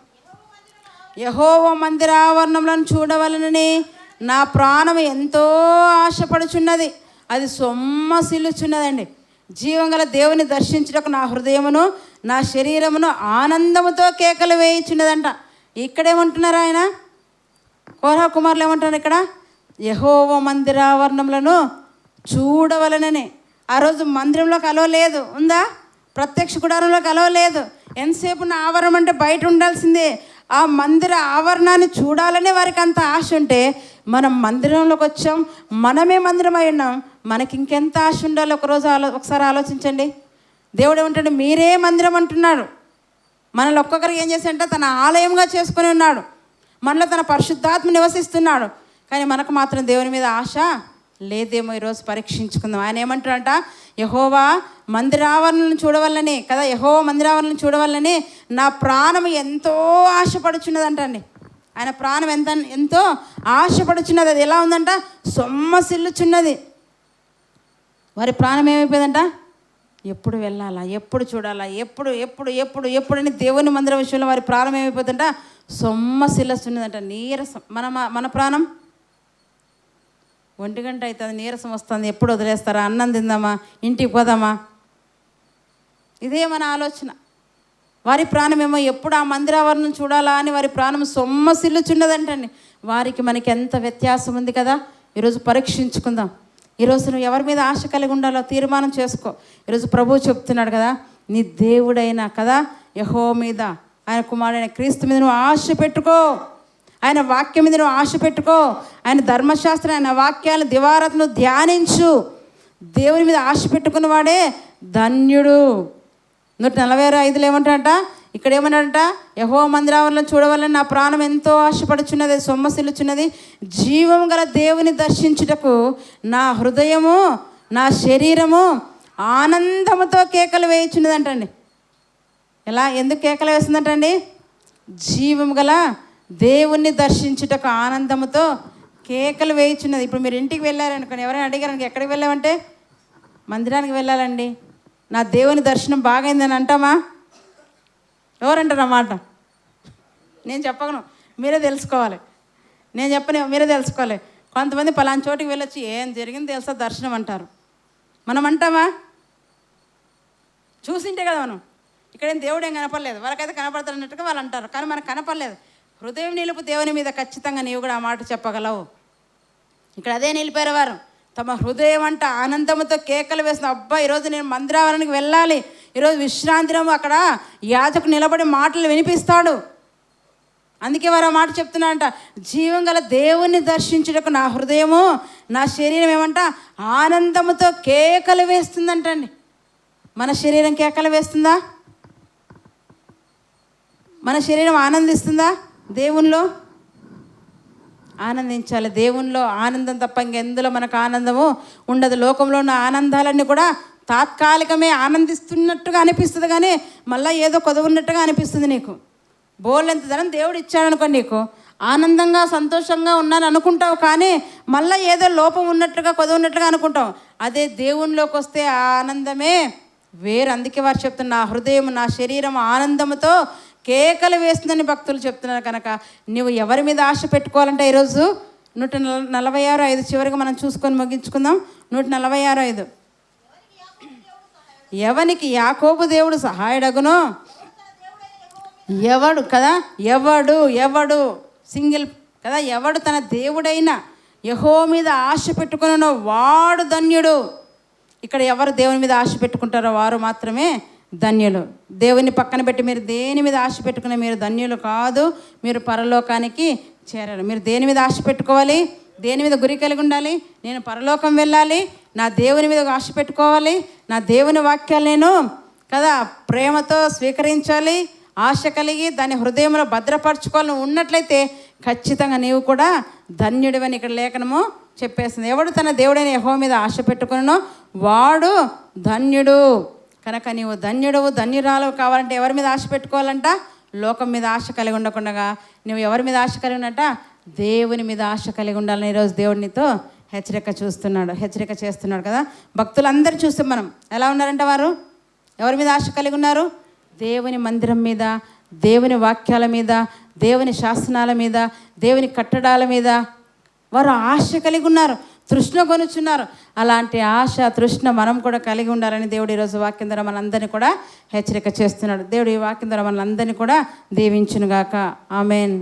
యెహోవా మందిరావరణంలో చూడవలనని నా ప్రాణం ఎంతో ఆశపడుచున్నది, అది సొమ్మసిల్లుచున్నదండి. జీవం గల దేవుని దర్శించుటకు నా హృదయమును నా శరీరమును ఆనందముతో కేకలు వేయించున్నదంట. ఇక్కడేమంటున్నారు ఆయన? కోరా కుమారులు ఏమంటున్నారు ఇక్కడ? యెహోవా మందిరావరణములను చూడవలనని. ఆ రోజు మందిరంలోకి అలవ లేదు, ఉందా? ప్రత్యక్ష గుడారంలోకి అలవ లేదు. ఎంతసేపు నా ఆవరణం అంటే బయట ఉండాల్సిందే. ఆ మందిర ఆవరణాన్ని చూడాలనే వారికి అంత ఆశ ఉంటే, మనం మందిరంలోకి వచ్చాం, మనమే మందిరం అయి ఉన్నాం, మనకి ఇంకెంత ఆశ ఉండాలి? ఒకసారి ఆలోచించండి. దేవుడు ఏమంటాడు? మీరే మందిరం అంటున్నాడు. మనల్ని ఒక్కొక్కరికి ఏం చేశాడంటే తన ఆలయంగా చేసుకొని ఉన్నాడు. మనలో తన పరిశుద్ధాత్మ నివసిస్తున్నాడు. కానీ మనకు మాత్రం దేవుని మీద ఆశ లేదేమో. ఈరోజు పరీక్షించుకుందాం. ఆయన ఏమంటాడంట, యెహోవా మందిరావరణను చూడవల్లని కదా, యెహోవా మందిరావరణను చూడవల్లని నా ప్రాణం ఎంతో ఆశపడుచున్నదంటండి. ఆయన ప్రాణం ఎంతో ఆశపడుచున్నది. అది ఎలా ఉందంట? సొమ్మసిల్లుచున్నది. వారి ప్రాణం ఏమైపోయిందంట? ఎప్పుడు వెళ్ళాలా, ఎప్పుడు చూడాలా, ఎప్పుడు ఎప్పుడు ఎప్పుడు ఎప్పుడు అని దేవుని మందిర విషయంలో వారి ప్రాణం ఏమైపోతుందంట? సొమ్మసిల్లుచున్నదంట. నీరసం. మన ప్రాణం 1 గంట అవుతుంది, నీరసం వస్తుంది, ఎప్పుడు వదిలేస్తారా, అన్నం తిందామా, ఇంటికి పోదామా, ఇదే మన ఆలోచన. వారి ప్రాణమేమో ఎప్పుడు ఆ మందిరావరణం చూడాలా అని వారి ప్రాణం సొమ్మసిల్లుచున్నదంటండి. వారికి మనకి ఎంత వ్యత్యాసం ఉంది కదా. ఈరోజు పరీక్షించుకుందాం. ఈరోజు నువ్వు ఎవరి మీద ఆశ కలిగి ఉండాలో తీర్మానం చేసుకో. ఈరోజు ప్రభువు చెప్తున్నాడు కదా, నీ దేవుడైన కదా యెహోవా మీద, ఆయన కుమారుడైన క్రీస్తు మీద నువ్వు ఆశ పెట్టుకో. ఆయన వాక్యం మీద నువ్వు ఆశ పెట్టుకో. ఆయన ధర్మశాస్త్రం, ఆయన వాక్యాలు దివారాత్రులు ధ్యానించు. దేవుని మీద ఆశ పెట్టుకున్న వాడే ధన్యుడు. 145లో ఏమంటాడంట? ఇక్కడ ఏమన్నాడంట? యెహోవా మందిరావరణంలో చూడవాలని నా ప్రాణం ఎంతో ఆశపడుచున్నది, సొమ్మసిల్లుచున్నది. జీవం గల దేవుని దర్శించుటకు నా హృదయము నా శరీరము ఆనందముతో కేకలు వేయుచున్నదంటండి. ఎందుకు కేకలు వేస్తుందంటండి? జీవం గల దేవుణ్ణి దర్శించుటకు ఆనందముతో కేకలు వేయుచున్నది. ఇప్పుడు మీరు ఇంటికి వెళ్ళారనుకోండి, ఎవరైనా అడిగారనుకో, ఎక్కడికి వెళ్ళామంటే మందిరానికి వెళ్ళాలండి, నా దేవుని దర్శనం బాగైందని అంటామా? ఎవరంటారు అన్నమాట? నేను చెప్పగలను, మీరే తెలుసుకోవాలి. నేను చెప్పని మీరే తెలుసుకోవాలి. కొంతమంది పలానా చోటికి వెళ్ళొచ్చి ఏం జరిగింది తెలుసా దర్శనం అంటారు. మనం అంటామా? చూసింటే కదా మనం. ఇక్కడేం దేవుడు ఏం కనపడలేదు, వాళ్ళకైతే కనపడతారన్నట్టుగా వాళ్ళు అంటారు, కానీ మనకు కనపడలేదు. హృదయం నిలుపు దేవుని మీద ఖచ్చితంగా నీవు కూడా ఆ మాట చెప్పగలవు. ఇక్కడ అదే నిలిపారు వారు. తమ హృదయం అంట ఆనందంతో కేకలు వేసిన, అబ్బా ఈరోజు నేను మందిరావరణకి వెళ్ళాలి, ఈరోజు విశ్రాంతినము అక్కడ యాజకు నిలబడి మాటలు వినిపిస్తాడు. అందుకే వారు ఆ మాట చెప్తున్నాడంట, జీవం గల దేవుణ్ణి దర్శించుటకు నా హృదయము నా శరీరం ఏమంట ఆనందముతో కేకలు వేస్తుందంటండి. మన శరీరం కేకలు వేస్తుందా? మన శరీరం ఆనందిస్తుందా? దేవునిలో ఆనందించాలి. దేవునిలో ఆనందం తప్ప ఇంకెందులో మనకు ఆనందము ఉండదు. లోకంలో ఉన్న ఆనందాలన్నీ కూడా తాత్కాలికమే, ఆనందిస్తున్నట్టుగా అనిపిస్తుంది, కానీ మళ్ళీ ఏదో కొదవున్నట్టుగా అనిపిస్తుంది. నీకు బోలెంత ధనం దేవుడు ఇచ్చాడనుకో, నీకు ఆనందంగా సంతోషంగా ఉన్నాను అనుకుంటావు, కానీ మళ్ళీ ఏదో లోపం ఉన్నట్టుగా కొదవున్నట్టుగా అనుకుంటావు. అదే దేవునిలోకి వస్తే ఆ ఆనందమే వేరు. అందుకే వారు చెప్తున్న, నా హృదయం నా శరీరం ఆనందంతో కేకలు వేస్తుందని భక్తులు చెప్తున్నారు. కనుక నువ్వు ఎవరి మీద ఆశ పెట్టుకోవాలంటే ఈరోజు 146:5 చివరిగా మనం చూసుకొని ముగించుకుందాం. 146:5 ఎవనికి యాకోబు దేవుడు సహాయుడగునో, ఎవడు కదా, ఎవడు సింగిల్ కదా, ఎవడు తన దేవుడైన యెహోవా మీద ఆశ పెట్టుకునో వాడు ధన్యుడు. ఇక్కడ ఎవరు దేవుని మీద ఆశ పెట్టుకుంటారో వారు మాత్రమే ధన్యులు. దేవుని పక్కన పెట్టి మీరు దేని మీద ఆశ పెట్టుకునే మీరు ధన్యులు కాదు, మీరు పరలోకానికి చేరారు. మీరు దేని మీద ఆశ పెట్టుకోవాలి? దేని మీద గురి కలిగి ఉండాలి? నేను పరలోకం వెళ్ళాలి, నా దేవుని మీద ఆశ పెట్టుకోవాలి, నా దేవుని వాక్యాలు నేను కదా, ప్రేమతో స్వీకరించాలి, ఆశ కలిగి దాన్ని హృదయంలో భద్రపరచుకోవాలని ఉన్నట్లయితే ఖచ్చితంగా నీవు కూడా ధన్యుడివని ఇక్కడ లేఖనము చెప్పేస్తుంది. ఎవడు తన దేవుడైన యెహోవా మీద ఆశ పెట్టుకునో వాడు ధన్యుడు. కనుక నీవు ధన్యుడవు, ధన్యురాలు కావాలంటే ఎవరి మీద ఆశ పెట్టుకోవాలంట? లోకం మీద ఆశ కలిగి ఉండకుండా నువ్వు ఎవరి మీద ఆశ కలిగి ఉన్నట? దేవుని మీద ఆశ కలిగి ఉండాలని ఈరోజు దేవుడు నీతో హెచ్చరిక చేస్తున్నాడు కదా. భక్తులందరూ చూస్తే మనం ఎలా ఉన్నారంట? వారు ఎవరి మీద ఆశ కలిగి ఉన్నారు? దేవుని మందిరం మీద, దేవుని వాక్యాల మీద, దేవుని శాసనాల మీద, దేవుని కట్టడాల మీద వారు ఆశ కలిగి ఉన్నారు, తృష్ణ కొనుచున్నారు. అలాంటి ఆశ తృష్ణ మనం కూడా కలిగి ఉండాలని దేవుడు ఈరోజు వాక్యం ద్వారా మనందరినీ కూడా హెచ్చరిక చేస్తున్నాడు. దేవుడు ఈ వాక్యం ద్వారా మనందరినీ కూడా దీవించునుగాక. ఆమేన్.